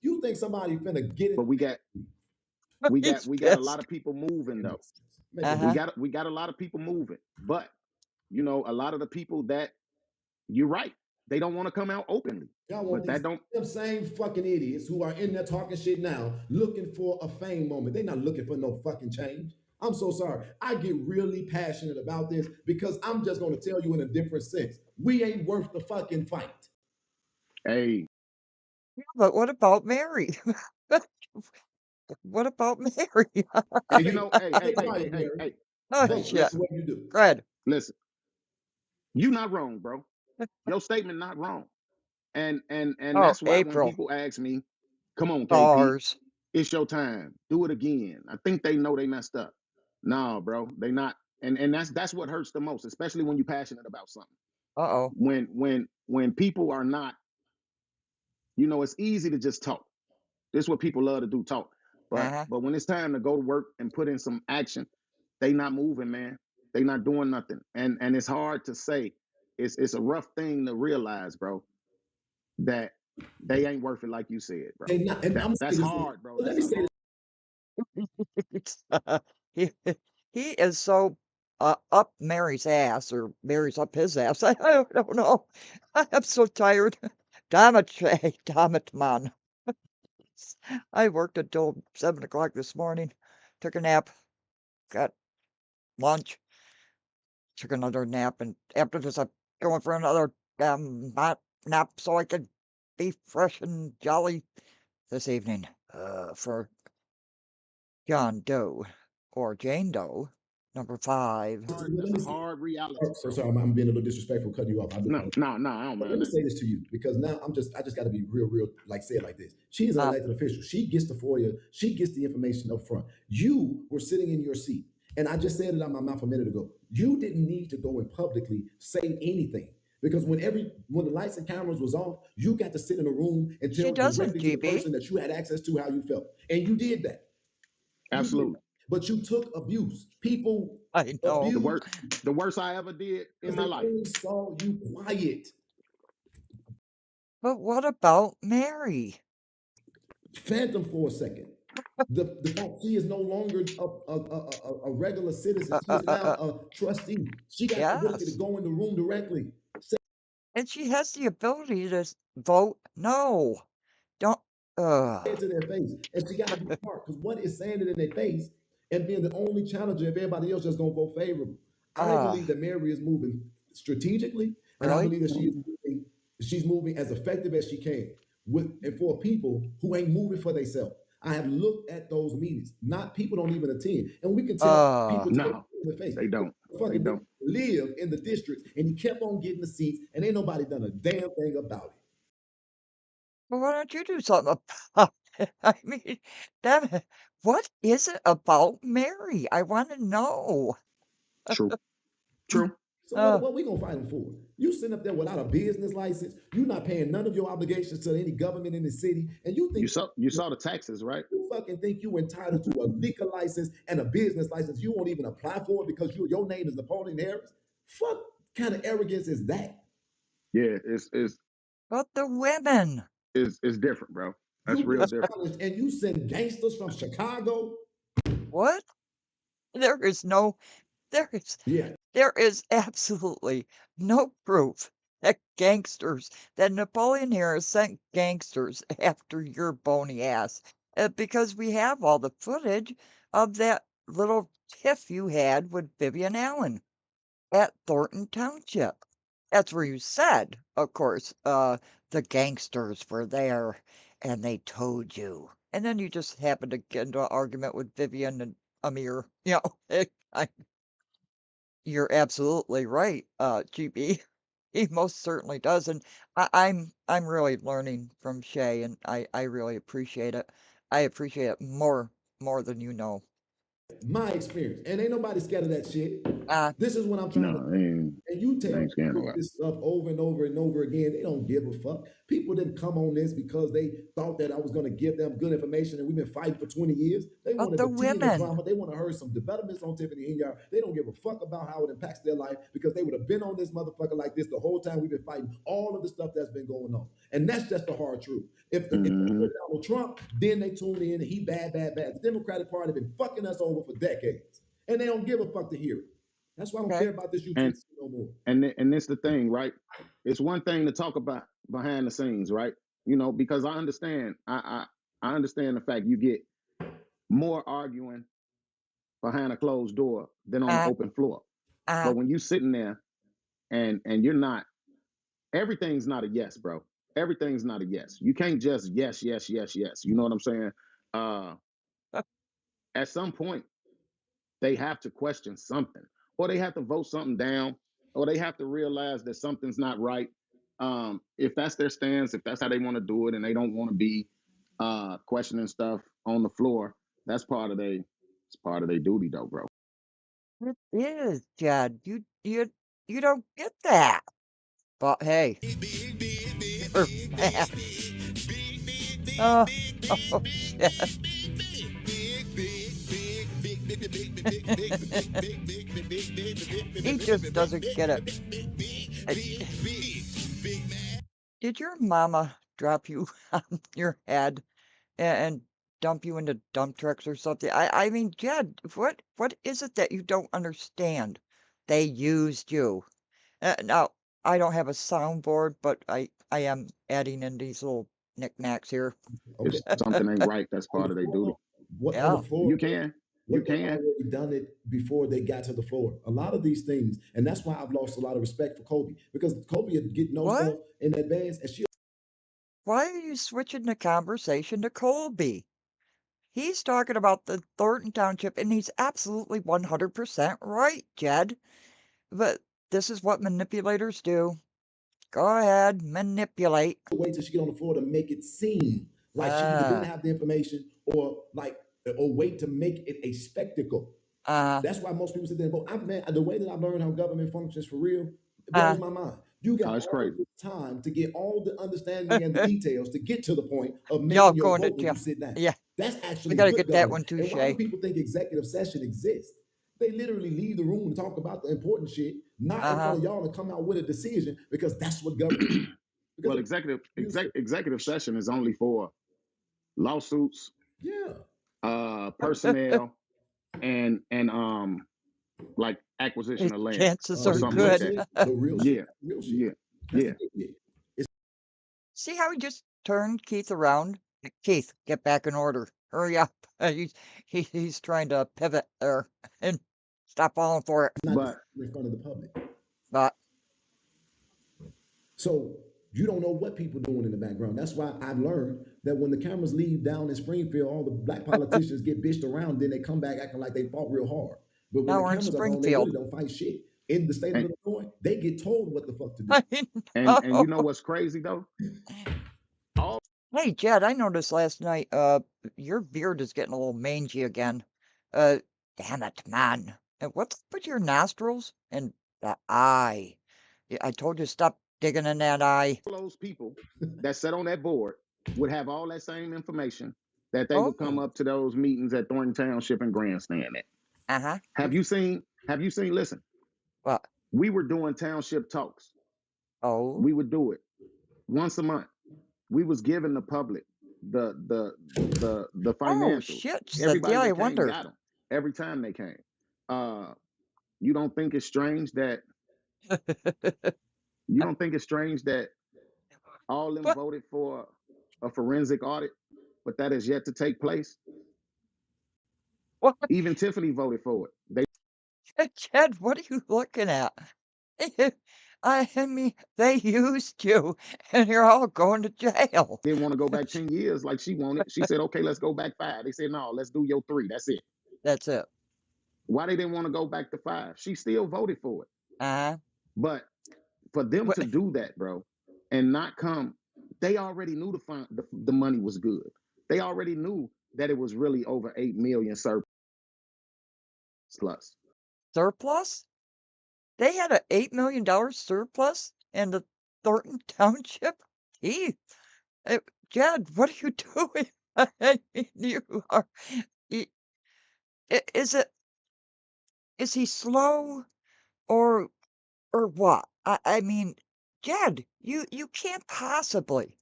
You think somebody finna get it? But we got a lot of people moving though. We got a lot of people moving, but a lot of the people that you're right, they don't want to come out openly. But that don't them same fucking idiots who are in there talking shit now, looking for a fame moment. They're not looking for no fucking change. I'm so sorry. I get really passionate about this because I'm just going to tell you in a different sense. We ain't worth the fucking fight. Hey. Yeah, but what about Mary? What about Mary? Hey. Oh, Vote. shit. That's what you do. Go ahead. Listen, you not wrong, bro. Your statement not wrong. And that's why when people ask me, come on, KP, it's your time. Do it again. I think they know they messed up. No, bro, they not. And that's what hurts the most, especially when you're passionate about something. Uh-oh. When people are not, it's easy to just talk. This is what people love to do, talk. But when it's time to go to work and put in some action, they not moving, man. They not doing nothing. And it's hard to say. It's a rough thing to realize, bro, that they ain't worth it like you said, bro. That's hard, bro. Let me say He is so up Mary's ass, or Mary's up his ass. I don't know. I'm so tired. Damn it, Trey. Damn it, man. I worked until 7 o'clock this morning. Took a nap. Got lunch. Took another nap. And after this, I'm going for another nap so I could be fresh and jolly this evening for John Doe or Jane Doe, number 5. It's a hard reality. So sorry, I'm being a little disrespectful, cutting you off. No, I don't mind. Let me say this to you, because now I just got to be real, like say it like this. She is an elected official. She gets the FOIA. She gets the information up front. You were sitting in your seat, and I just said it out of my mouth a minute ago. You didn't need to go and publicly say anything. Because when the lights and cameras was off, you got to sit in a room and tell directly to the person that you had access to how you felt. And you did that. Absolutely. But you took abuse. People I know. The worst I ever did in my life. They saw you quiet. But what about Mary? Phantom for a second. The fact she is no longer a regular citizen. She's now a trustee. She got the ability to go in the room directly. And she has the ability to vote no. Don't. Say it to their face. And she got to be smart, because what is saying it in their face and being the only challenger if everybody else just going to vote favorable? I believe that Mary is moving strategically, and I believe that she's moving as effective as she can and for people who ain't moving for themselves. I have looked at those meetings. People don't even attend, and we can tell people in the face. They don't. They don't live in the districts, and he kept on getting the seats, and ain't nobody done a damn thing about it. Well, why don't you do something about it? I mean, damn it. What is it about Mary? I want to know. True. So what we gonna fight him for? You sitting up there without a business license. You're not paying none of your obligations to any government in the city, and you think you saw the taxes, right? You fucking think you entitled to a liquor license and a business license. You won't even apply for it because your name is Napoleon Harris. Fuck kind of arrogance is that? Yeah, But the women. it's different, bro. That's You real get different. challenged and you send gangsters from Chicago. What? There is no, Yeah. there is absolutely no proof that that Napoleon Harris sent gangsters after your bony ass. Because we have all the footage of that little tiff you had with Vivian Allen at Thornton Township. That's where you said, of course, the gangsters were there and they told you. And then you just happened to get into an argument with Vivian and Amir. You know, you're absolutely right, GB. He most certainly does. And I'm really learning from Shay, and I really appreciate it. I appreciate it more than you know. My experience. And ain't nobody scared of that shit. Uh, This is what I'm trying No, to I ain't, and you tell I ain't scared of people that. this stuff over and over and over again. They don't give a fuck. People didn't come on this because they thought that I was going to give them good information, and we've been fighting for 20 years. They But wanted the the tea and the women. drama. They want to hear some developments on Tiffany Inyard. They don't give a fuck about how it impacts their life because they would have been on this motherfucker like this the whole time we've been fighting all of the stuff that's been going on. And that's just the hard truth. If Mhm. Donald Trump, then they tune in and he bad. The Democratic Party been fucking us over for decades. And they don't give a fuck to hear it. That's why I don't Okay. care about this YouTube And shit no more. and it's the thing, right? It's one thing to talk about behind the scenes, right? You know, because I understand, I understand the fact you get more arguing behind a closed door than on the Uh, open floor. uh, But when you sitting there and you're not, everything's not a yes, bro. Everything's not a yes. You can't just yes, yes, yes, yes. You know what I'm saying? At some point, they have to question something, or they have to vote something down, or they have to realize that something's not right. If that's their stance, if that's how they want to do it, and they don't want to be questioning stuff on the floor, that's part of their duty, though, bro. it is, Jed. You don't get that. But hey, you're mad. Oh, oh shit. He just doesn't get it. Did your mama drop you on your head and dump you into dump trucks or something? I mean, Jed, what is it that you don't understand? They used you. Now, I don't have a soundboard, but I am adding in these little knickknacks here. Okay. If something ain't right, that's On part the of their floor, duty. what on Yeah. the floor? You can, you What they've can. already done it before they got to the floor. A lot of these things, and that's why I've lost a lot of respect for Kobe because Kobe had get know What? stuff in advance, and she Why are you switching the conversation to Colby? He's talking about the Thornton Township, and he's absolutely 100% right, Jed. But this is what manipulators do. Go ahead, manipulate. wait till she get on the floor to make it seem like she either didn't Uh, have the information or wait to make it a spectacle. That's why most people sit there and vote. Man, the way that I've learned how government functions for real, it blows my mind. You Oh, got it's all crazy. this time to get all the understanding and the details to get to the point of Y'all making your going to vote when jail. you sit down. Yeah, That's we actually got to good get that government. one too, And why do Shay. people think executive session exists? They literally leave the room and talk about the important shit, not in front Uh-huh. of y'all and come out with a decision because that's what government is. Well, Because executive session is only for lawsuits, yeah, personnel, and like acquisition His of land chances or are something like good. that. the real Yeah, shit, real shit. yeah, That's yeah. the big shit. It's See how he just turned Keith around? Keith, get back in order. Hurry up. He's trying to pivot there and stop falling for it. not But in front of the public. But So you don't know what people doing in the background. That's why I've learned that when the cameras leave down in Springfield, all the black politicians get bitched around, then they come back acting like they fought real hard. But when now the we're in cameras are on, they really Springfield. don't fight shit. In the state of and Illinois, they get told what the fuck to do. I and you know know. what's crazy though? All Hey, Jed, I noticed last night, your beard is getting a little mangy again. Damn it, man. And what's up with your nostrils and the eye? Yeah, I told you stop digging in that eye. those people that sat on that board would have all that same information that they would come Oh, up to those meetings at Thornton Township and grandstand at. uh-huh. Have you seen, listen, What? We were doing township talks. Oh. We would do it once a month. We was giving the public the Oh financials. shit! She said, Everybody "Yeah, I that came wonder." got them every time they came. You don't think it's strange that all them What? voted for a forensic audit, but that is yet to take place? What? Even Tiffany voted for it. Chad, what are you looking at? I mean, they used you, and you're all going to jail. They didn't want to go back 10 years like she wanted. She said, okay, let's go back 5. They said, no, let's do your 3. That's it. That's it. Why they didn't want to go back to 5? She still voted for it. But for them to do that, bro, and not come, they already knew the money was good. They already knew that it was really over 8 million surplus. Surplus? They had an $8 million surplus in the Thornton Township? Jed, what are you doing? I mean, you are. Is he slow or what? I mean, Jed, you cannot possibly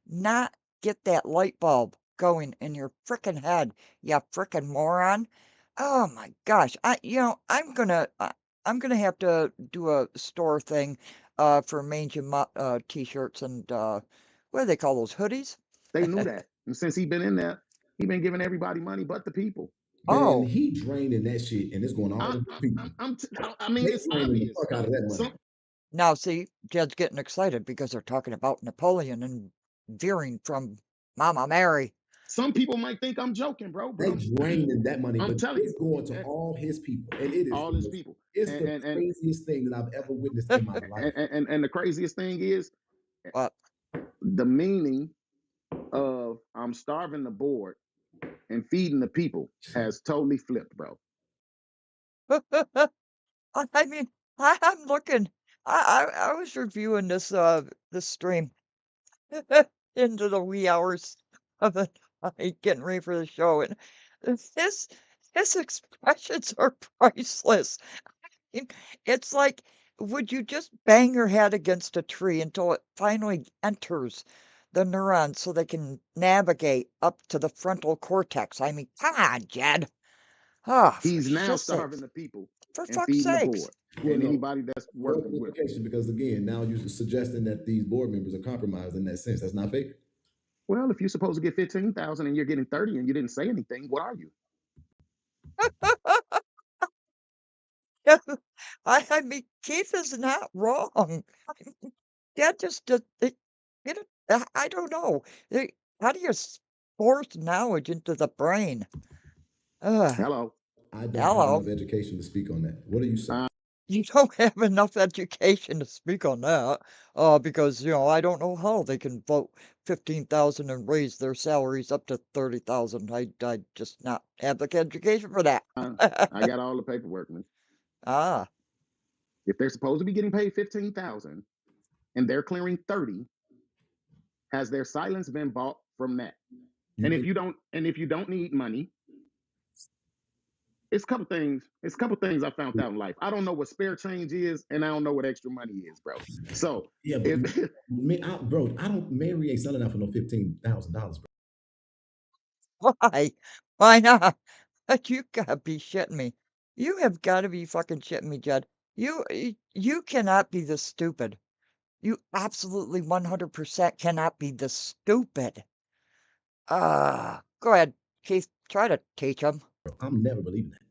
not get that light bulb going in your frickin' head, you frickin' moron. Oh my gosh. I'm gonna have to do a store thing for Mange t-shirts and what do they call those, hoodies? They knew that. And since he been in there, he been giving everybody money but the people. Man, he draining that shit, and it's going all over people. I mean, it's obvious. Fuck out of that money. Now, see, Jed's getting excited because they're talking about Napoleon and veering from Mama Mary. Some people might think I'm joking, bro. They draining that money, I'm but telling it's going to all his people, and it is all his people. It's the craziest thing that I've ever witnessed in my life. And the craziest thing is, the meaning of I'm starving the board and feeding the people has totally flipped, bro. I mean, I'm looking. I was reviewing this stream into the wee hours of the night, getting ready for the show, and his expressions are priceless. I mean, it's like, would you just bang your head against a tree until it finally enters the neurons so they can navigate up to the frontal cortex? I mean, come on, Jed. He's now starving the people for and fuck's feeding the sakes. board. And anybody that's working with. Because again, now you're suggesting that these board members are compromised in that sense. That's not fair. Well, if you're supposed to get 15,000 and you're getting 30 and you didn't say anything, what are you? I mean, Keith is not wrong. That just I don't know. How do you force knowledge into the brain? Hello. I don't have enough education to speak on that. What are you saying? You don't have enough education to speak on that, because I don't know how they can vote 15,000 and raise their salaries up to 30,000. I just not have the education for that. I got all the paperwork, man. If they're supposed to be getting paid 15,000 and they're clearing 30, has their silence been bought from that? And if you don't need money, it's a couple things I found out in life. I don't know what spare change is, and I don't know what extra money is, bro. So yeah, but bro, Mary ain't selling out for no $15,000, bro. Why not? You gotta be shitting me. You have got to be fucking shitting me, Jed. You cannot be this stupid. You absolutely 100% cannot be this stupid. Go ahead, Keith. Try to teach him. I'm never believing that.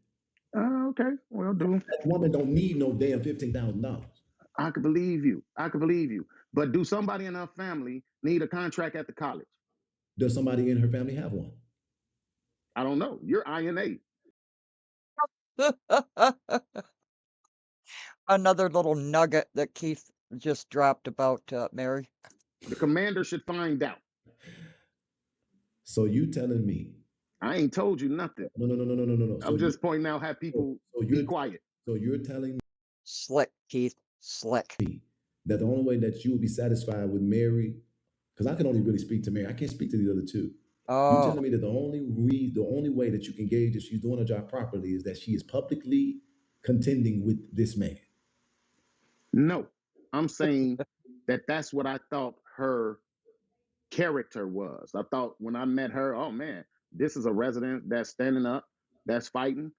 Okay, well, do that woman don't need no damn $15,000. I could believe you. But do somebody in her family need a contract at the college? Does somebody in her family have one? I don't know. You're INA. Another little nugget that Keith just dropped about Mary. The commander should find out. So you telling me? I ain't told you nothing. No. I'm just pointing out how people be quiet. So you're telling me? Slick, Keith. Slick. That the only way that you will be satisfied with Mary, because I can only really speak to Mary. I can't speak to the other two. You're telling me that the only way that you can gauge if she's doing her job properly is that she is publicly contending with this man. No, I'm saying that that's what I thought her character was. I thought when I met her, oh man, this is a resident that's standing up, that's fighting.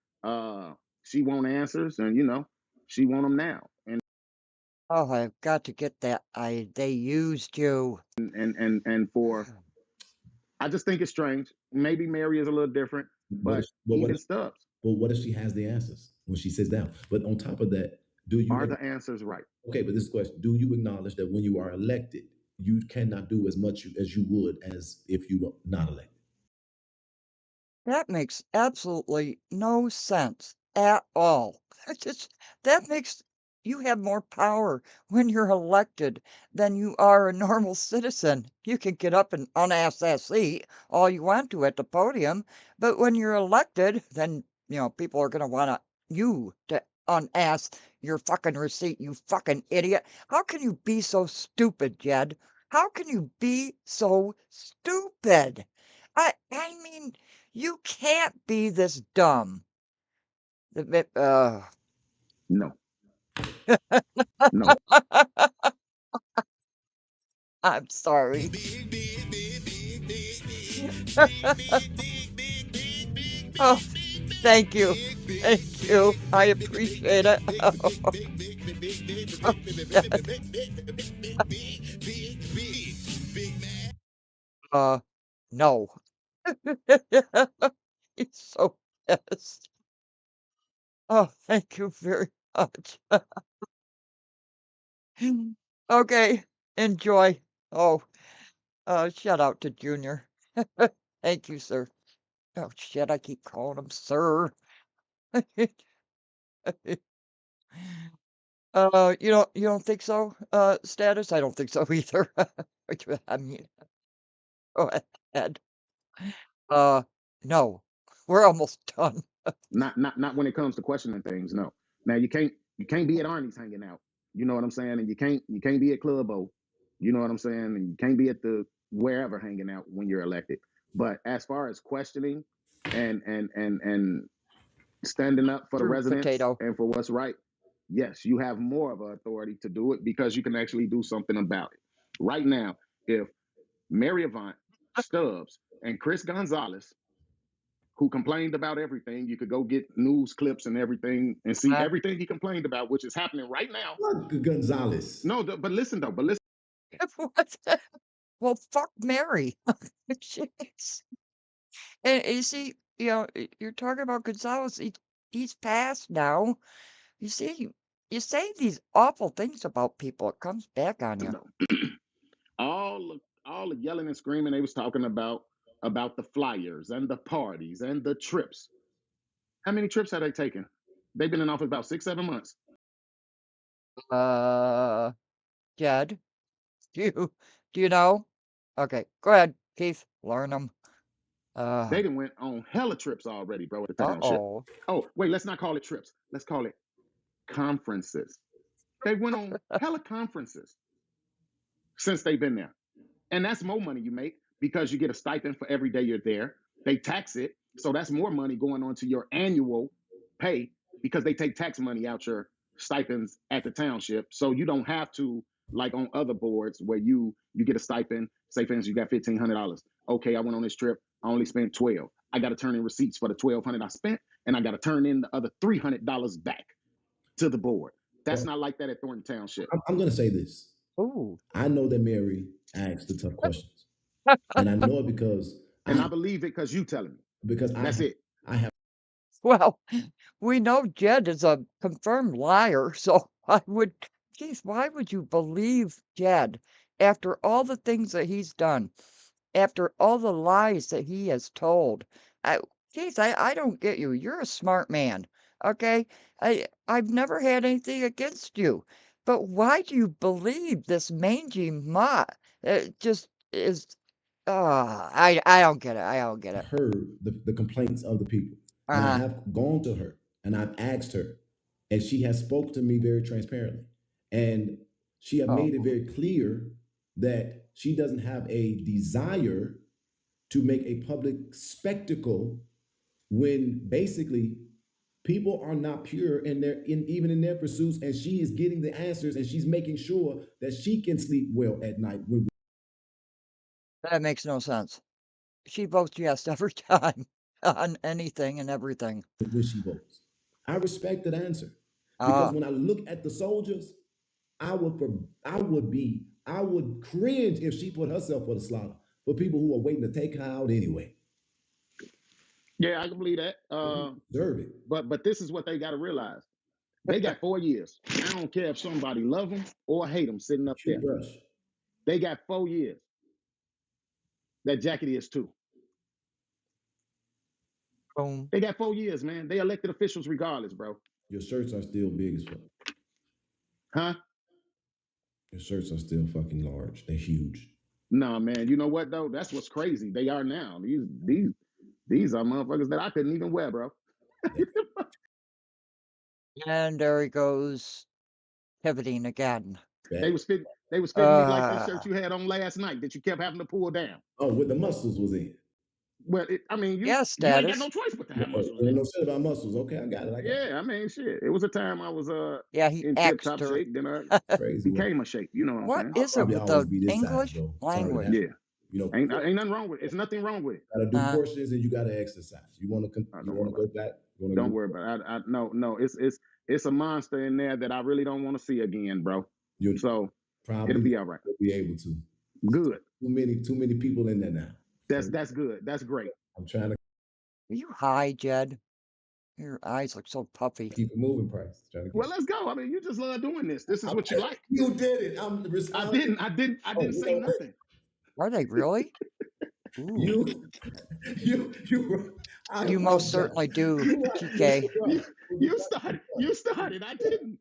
She want answers, and she want them now. And Oh, I've got to get that. They used you. For I just think it's strange. Maybe Mary is a little different, but even Stubbs. But what if she has the answers when she sits down? But on top of that, Are the answers right? Okay, but this is the question: do you acknowledge that when you are elected, you cannot do as much as you would as if you were not elected? That makes absolutely no sense at all. That makes you have more power when you're elected than you are a normal citizen. You can get up and unass that seat all you want to at the podium, but when you're elected, then people are gonna want you to unass your fucking receipt, you fucking idiot. How can you be so stupid, Jed? How can you be so stupid? I mean, you can't be this dumb. No. No. I'm sorry. Oh, thank you. Thank you. I appreciate it. No. He's so pissed. Oh, thank you very much. Okay, enjoy. Oh, shout out to Junior. Thank you, sir. Oh shit, I keep calling him sir. You don't think so, Status? I don't think so either. I mean, go ahead. No, we're almost done. Not when it comes to questioning things. No. Now you can't be at Arnie's hanging out. You know what I'm saying? And you can't be at Club O. You know what I'm saying? And you can't be at the wherever hanging out when you're elected. But as far as questioning and standing up for the residents and for what's right, yes, you have more of an authority to do it because you can actually do something about it. Right now, if Mary Avant, Stubbs, and Chris Gonzalez, who complained about everything, you could go get news clips and everything and see everything he complained about, which is happening right now. Gonzalez. No, but listen though, but listen. What's that? Well, fuck Mary. Jeez. And you see, you're talking about Gonzalez. He's passed now. You see, you say these awful things about people. It comes back on you. All the yelling and screaming they was talking about the flyers and the parties and the trips. How many trips have they taken? They've been in office about 6-7 months. Jed, do you know? Okay, go ahead, Keith. Learn them. They done went on hella trips already, bro, at the township. Oh, wait, let's not call it trips. Let's call it conferences. They went on hella conferences since they've been there. And that's more money you make because you get a stipend for every day you're there. They tax it. So that's more money going on to your annual pay because they take tax money out your stipends at the township. So you don't have to, like on other boards where you get a stipend, say for instance, you got $1,500. Okay, I went on this trip. I only spent $1,200. I got to turn in receipts for the $1,200 I spent, and I got to turn in the other $300 back to the board. That's not like that at Thornton Township. I'm going to say this. Ooh. I know that Mary asks the tough questions. And I know it because... And I believe it because you telling me. Because that's it. I have... Well, we know Jed is a confirmed liar, so Keith, why would you believe Jed after all the things that he's done, after all the lies that he has told? Keith, I don't get you. You're a smart man, okay? I've never had anything against you, but why do you believe this mangy mutt? It just is... I don't get it. I don't get it. Heard the complaints of the people. And I have gone to her and I've asked her, and she has spoke to me very transparently. And she has made it very clear that she doesn't have a desire to make a public spectacle when basically People are not pure in even in their pursuits, and she is getting the answers, and she's making sure that she can sleep well at night That makes no sense. She votes yes every time on anything and everything. when she votes. I respect that answer because Ah, when I look at the soldiers, I would cringe if she put herself for the slaughter for people who are waiting to take her out anyway. Yeah, I can believe that. Deserve it. But this is what they got to realize. They got 4 years. I don't care if somebody love them or hate them sitting up there. Brush. They got 4 years. That jacket is too. boom. They got 4 years, man. They elected officials regardless, bro. Your shirts are still big as fuck. Huh? Your shirts are still fucking large. They're huge. Nah, man. You know what though? That's what's crazy. They are now. These are motherfuckers that I couldn't even wear, bro. And there he goes, pivoting again. They was fitting me like that shirt you had on last night that you kept having to pull down. Oh, with the muscles was in. Well, you ain't got status. no choice but to have muscles. Ain't no shit about muscles. Okay, I got it. Yeah, I mean, shit. It was a time I was Yeah, he in axed tip-top her. shape, then I Crazy. became a shape. You know what I'm What saying? is it Probably with always the be this size, English though. Sorry to language? have- Yeah. You know, Ain't nothing wrong with it. It's nothing wrong with it. gotta do portions and you gotta exercise. You want to go back? Don't worry about it. No. It's a monster in there that I really don't want to see again, bro. So Probably it'll be all right. be able to. Good. Too many people in there now. That's good. That's great. I'm trying to Are you high, Jed? Your eyes look so puffy. keep it moving, Price. Well, let's go. I mean, you just love doing this. This is what you like. You did it. I didn't say nothing. Are they really? You You most certainly do, TK. You started. I didn't.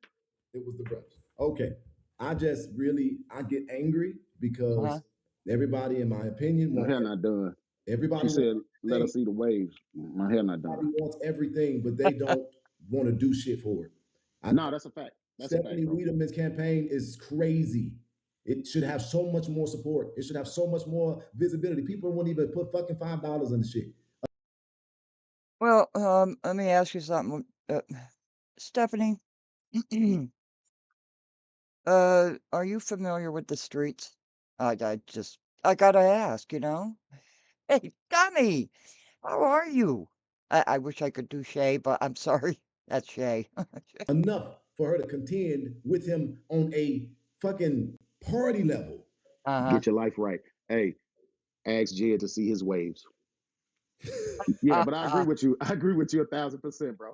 It was the brush. Okay. I get angry because everybody, in my opinion, My hair not done. everybody She said, wants "Let us see the waves." My hair not everybody done. wants everything, but they don't want to do shit for it. No, that's a fact. That's a fact, Stephanie bro. Wiedemann's campaign is crazy. It should have so much more support. It should have so much more visibility. People won't even put fucking $5 in the shit. Well, let me ask you something. Stephanie, are you familiar with the streets? I gotta ask, you know? Hey, Tommy, how are you? I wish I could do Shay, but I'm sorry. That's Shay. Enough for her to contend with him on a fucking party level. Get your life right. Hey, ask Jed to see his waves. Yeah, but I agree with you. I agree with you 1,000%, bro.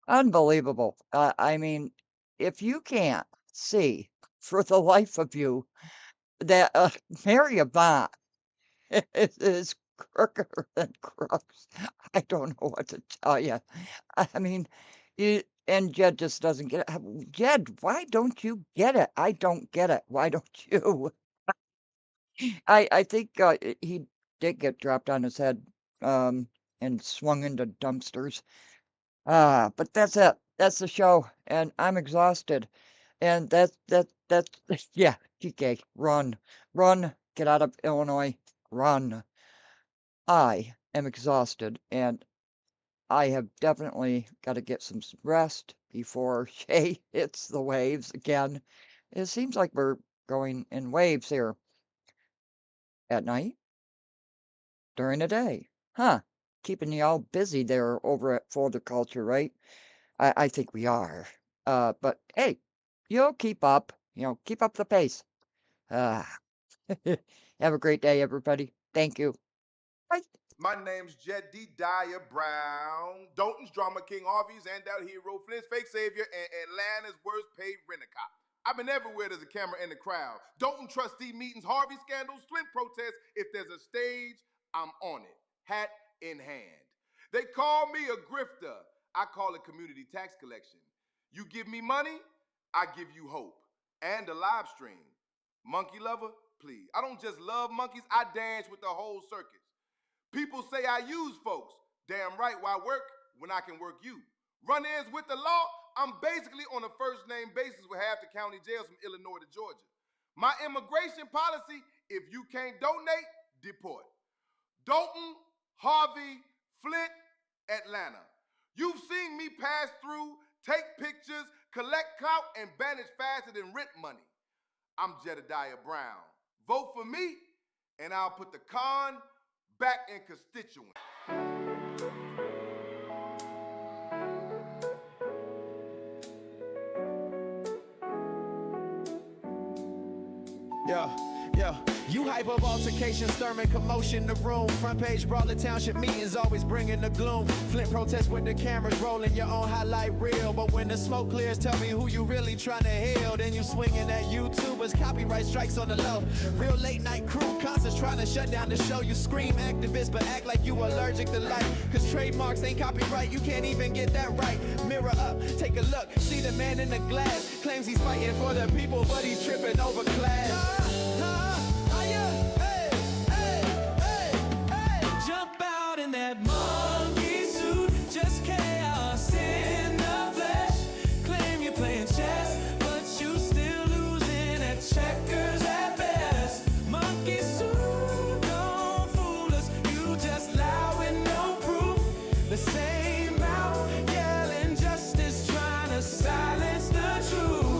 Unbelievable. I mean, if you can't see for the life of you that Mary Avant is crookeder than crooks, I don't know what to tell you. I mean, and Jed just doesn't get it. Jed, why don't you get it? I don't get it. Why don't you? I think he did get dropped on his head and swung into dumpsters. But that's it. That's the show, and I'm exhausted. And that's yeah, TK, run. Get out of Illinois, run. I am exhausted, and I have definitely got to get some rest before Shay hits the waves again. It seems like we're going in waves here. At night? During the day? Huh. Keeping y'all busy there over at For the Culture, right? I think we are. But hey, you'll keep up. Keep up the pace. Have a great day, everybody. Thank you. Bye. My name's Jeddy Dyer Brown, Dalton's Drama King, Harvey's Handout Hero, Flint's Fake Savior, and Atlanta's Worst Paid Rent-A-Cop. I've been everywhere there's a camera in the crowd. Dalton trustee meetings, Harvey scandals, Flint protests. If there's a stage, I'm on it, hat in hand. They call me a grifter. I call it community tax collection. You give me money, I give you hope. And a live stream. Monkey lover, please. I don't just love monkeys, I dance with the whole circus. People say I use folks. Damn right, why work when I can work you? Run-ins with the law, I'm basically on a first-name basis with half the county jails from Illinois to Georgia. My immigration policy, if you can't donate, deport. Dalton, Harvey, Flint, Atlanta. You've seen me pass through, take pictures, collect clout, and banish faster than rent money. I'm Jedediah Brown. Vote for me, and I'll put the con back in constituent. Yeah, you hype up altercation, stirring commotion in the room. Front page brawler township meetings, always bringing the gloom. Flint protests with the cameras rolling, your own highlight reel. But when the smoke clears, tell me who you really trying to heal. Then you swinging at YouTubers, copyright strikes on the low. Real late night crew, concerts trying to shut down the show. You scream activists, but act like you allergic to light. Cause trademarks ain't copyright, you can't even get that right. Mirror up, take a look, see the man in the glass. Claims he's fighting for the people, but he's tripping over class. Jump out in that monkey suit, just chaos in the flesh. Claim you're playing chess, but you still losing at checkers at best. Monkey suit, don't fool us, you just lie with no proof. The same mouth yelling justice, trying to silence the truth.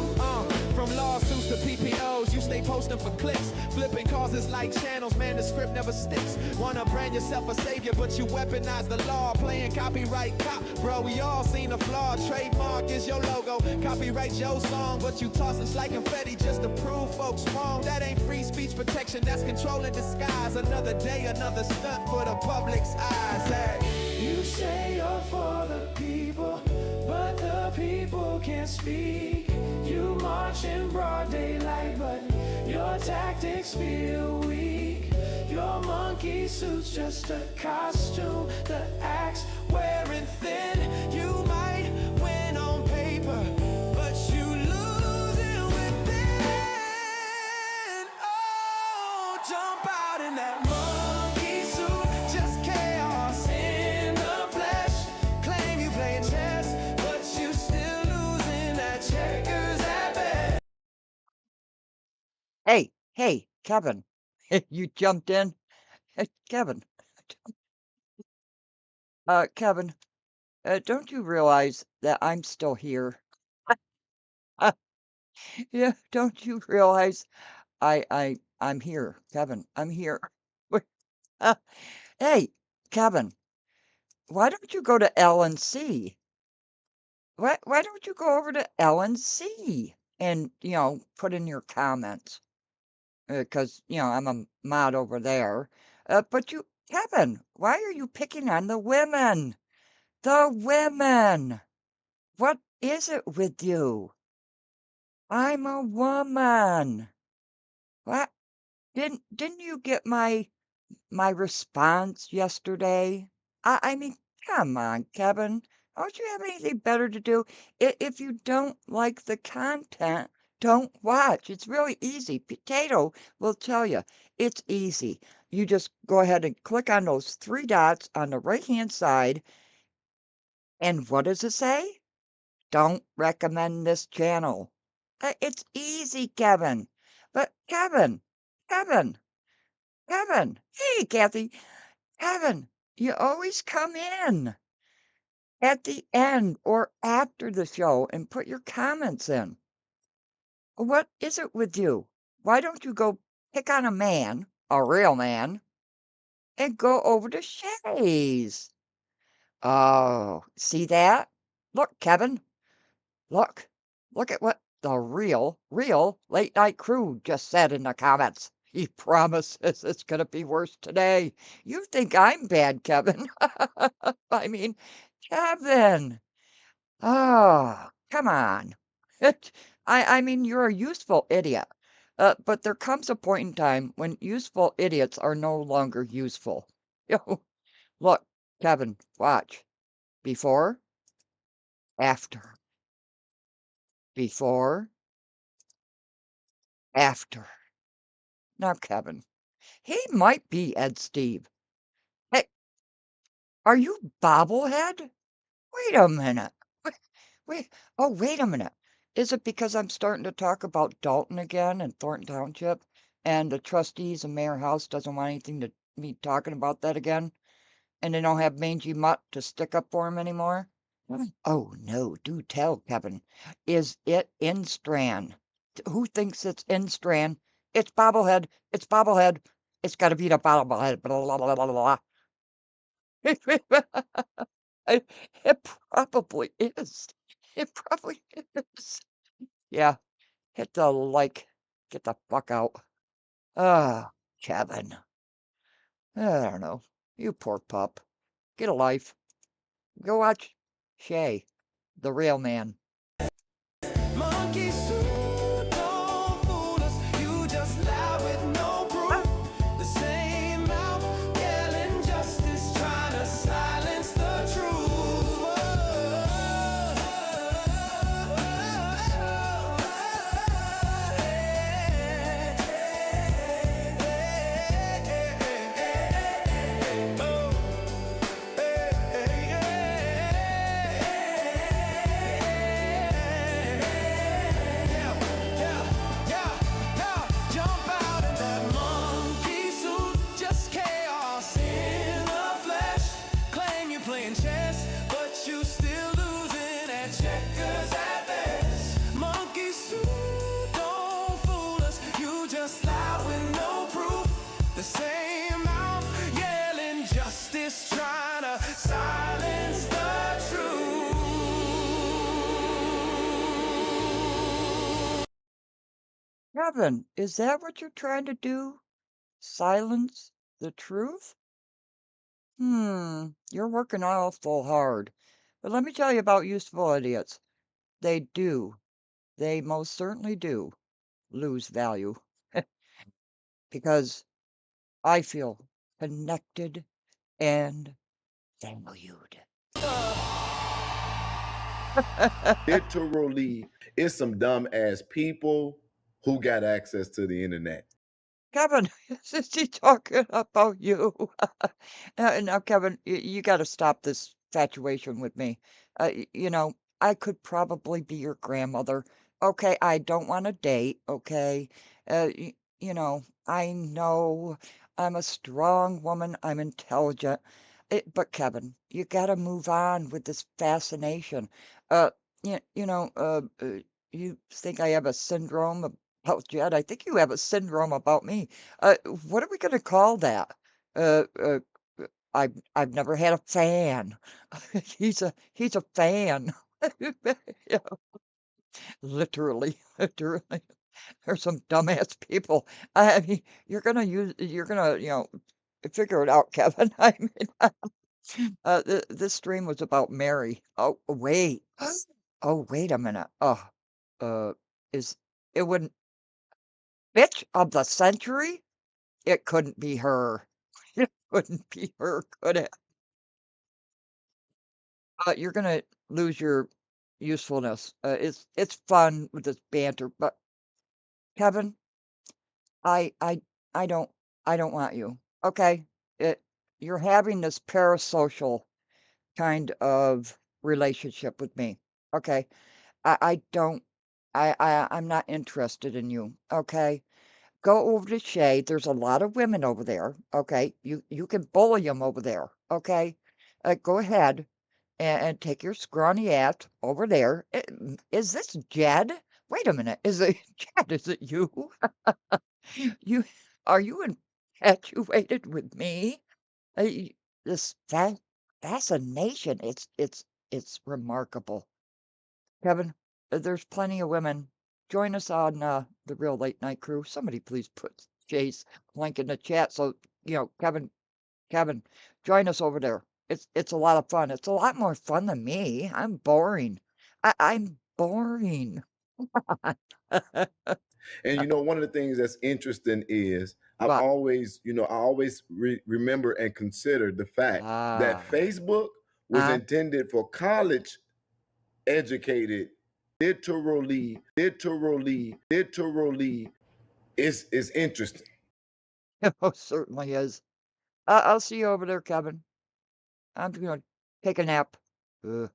From lawsuits to PPOs, you stay posting for clicks. Flipping causes like channels, man, the script never sticks. Wanna brand yourself a savior, but you weaponize the law. Playing copyright cop, bro, we all seen the flaw. Trademark is your logo, copyright your song, but you toss us like confetti just to prove folks wrong. That ain't free speech protection, that's control in disguise. Another day, another stunt for the public's eyes. Hey. You say you're for the people, but the people can't speak. You march in broad daylight, but your tactics feel weak. Your monkey suit's just a costume, the axe wearing thin. You might win on paper, but you losing within. Oh, jump out in that monkey suit, just chaos in the flesh. Claim you playing chess, but you still losing at checkers at best. Hey, Kevin, you jumped in. Kevin, Kevin, don't you realize that I'm still here? Yeah, don't you realize I'm here, Kevin, I'm here. Hey, Kevin, why don't you go to LNC? Why don't you go over to LNC and, put in your comments? Because, I'm a mod over there. But Kevin, why are you picking on the women? The women! What is it with you? I'm a woman. What? Didn't you get my response yesterday? I mean, come on, Kevin. Don't you have anything better to do? If you don't like the content, don't watch. It's really easy. Potato will tell you. It's easy. You just go ahead and click on those 3 dots on the right-hand side. And what does it say? Don't recommend this channel. It's easy, Kevin. But Kevin, hey, Kathy, Kevin, you always come in at the end or after the show and put your comments in. What is it with you? Why don't you go pick on a man, a real man, and go over to Shay's? Oh, see that? Look, Kevin. Look at what the real late night crew just said in the comments. He promises it's gonna be worse today. You think I'm bad, Kevin? I mean, Kevin. Oh, come on. I mean, you're a useful idiot. But there comes a point in time when useful idiots are no longer useful. Look, Kevin, watch. Before, after. Before, after. Now, Kevin, he might be Ed Steve. Hey, are you bobblehead? Wait a minute. Wait a minute. Is it because I'm starting to talk about Dalton again and Thornton Township, and the trustees and Mayor House doesn't want anything to me talking about that again? and they don't have mangy mutt to stick up for him anymore. Oh no, do tell, Kevin. Is it Instran? Who thinks it's Instran? It's bobblehead. It's bobblehead. It's got to be the bobblehead. Blah, blah, blah, blah, blah. It probably is. It probably is. Yeah. Hit the like. Get the fuck out. Ah, Kevin. I don't know. You poor pup. Get a life. Go watch Shay, the real man. Monkey suit, don't fool us. You just lie with no proof. The same mouth yelling justice, trying to silence the truth. Jump out in that monkey suit, just chaos in the flesh. Claim you're playing chess, but you still losing at checkers at best. Monkey suit, don't fool us. You just lie with no proof. The same mouth yelling justice, trying to silence the truth. Kevin, is that what you're trying to do? Silence the truth? You're working awful hard. But let me tell you about useful idiots. They do. They most certainly do lose value. Because I feel connected and valued. Literally, it's some dumb ass people who got access to the internet. Kevin, is he talking about you? Now, Kevin, you got to stop this infatuation with me. You know, I could probably be your grandmother. Okay, I don't want to date. Okay, you know, I know I'm a strong woman. I'm intelligent. But Kevin, you got to move on with this fascination. Uh, you think I have a syndrome about Jed? I think you have a syndrome about me. What are we gonna call that? Uh, uh, I've never had a fan. He's a fan. Yeah, literally, literally. There's some dumbass people. I mean, you're gonna, figure it out, Kevin. I mean, this stream was about Mary. Oh, wait. Oh, wait a minute. Oh, uh, is it wouldn't bitch of the century? It couldn't be her. It couldn't be her, could it? You're gonna lose your usefulness. It's fun with this banter, but Kevin, I I I don't I don't want you. Okay? You're having this parasocial kind of relationship with me. Okay? I don't I'm not interested in you. Okay? Go over to Shay. There's a lot of women over there. Okay? You can bully them over there. Okay? Go ahead and take your scrawny ass over there. Is this Jed? Wait a minute. Is it Jed? Is it you? You are you infatuated with me? This fascination. It's remarkable. Kevin, there's plenty of women. Join us on the Real Late Night Crew. Somebody please put Jay's link in the chat so Kevin, join us over there. It's a lot of fun. It's a lot more fun than me. I'm boring. I'm boring. And you know, one of the things that's interesting is I always remember and consider the fact that Facebook was intended for college educated, literally is interesting. It most certainly is. I'll see you over there, Kevin. I'm gonna take a nap. Ugh.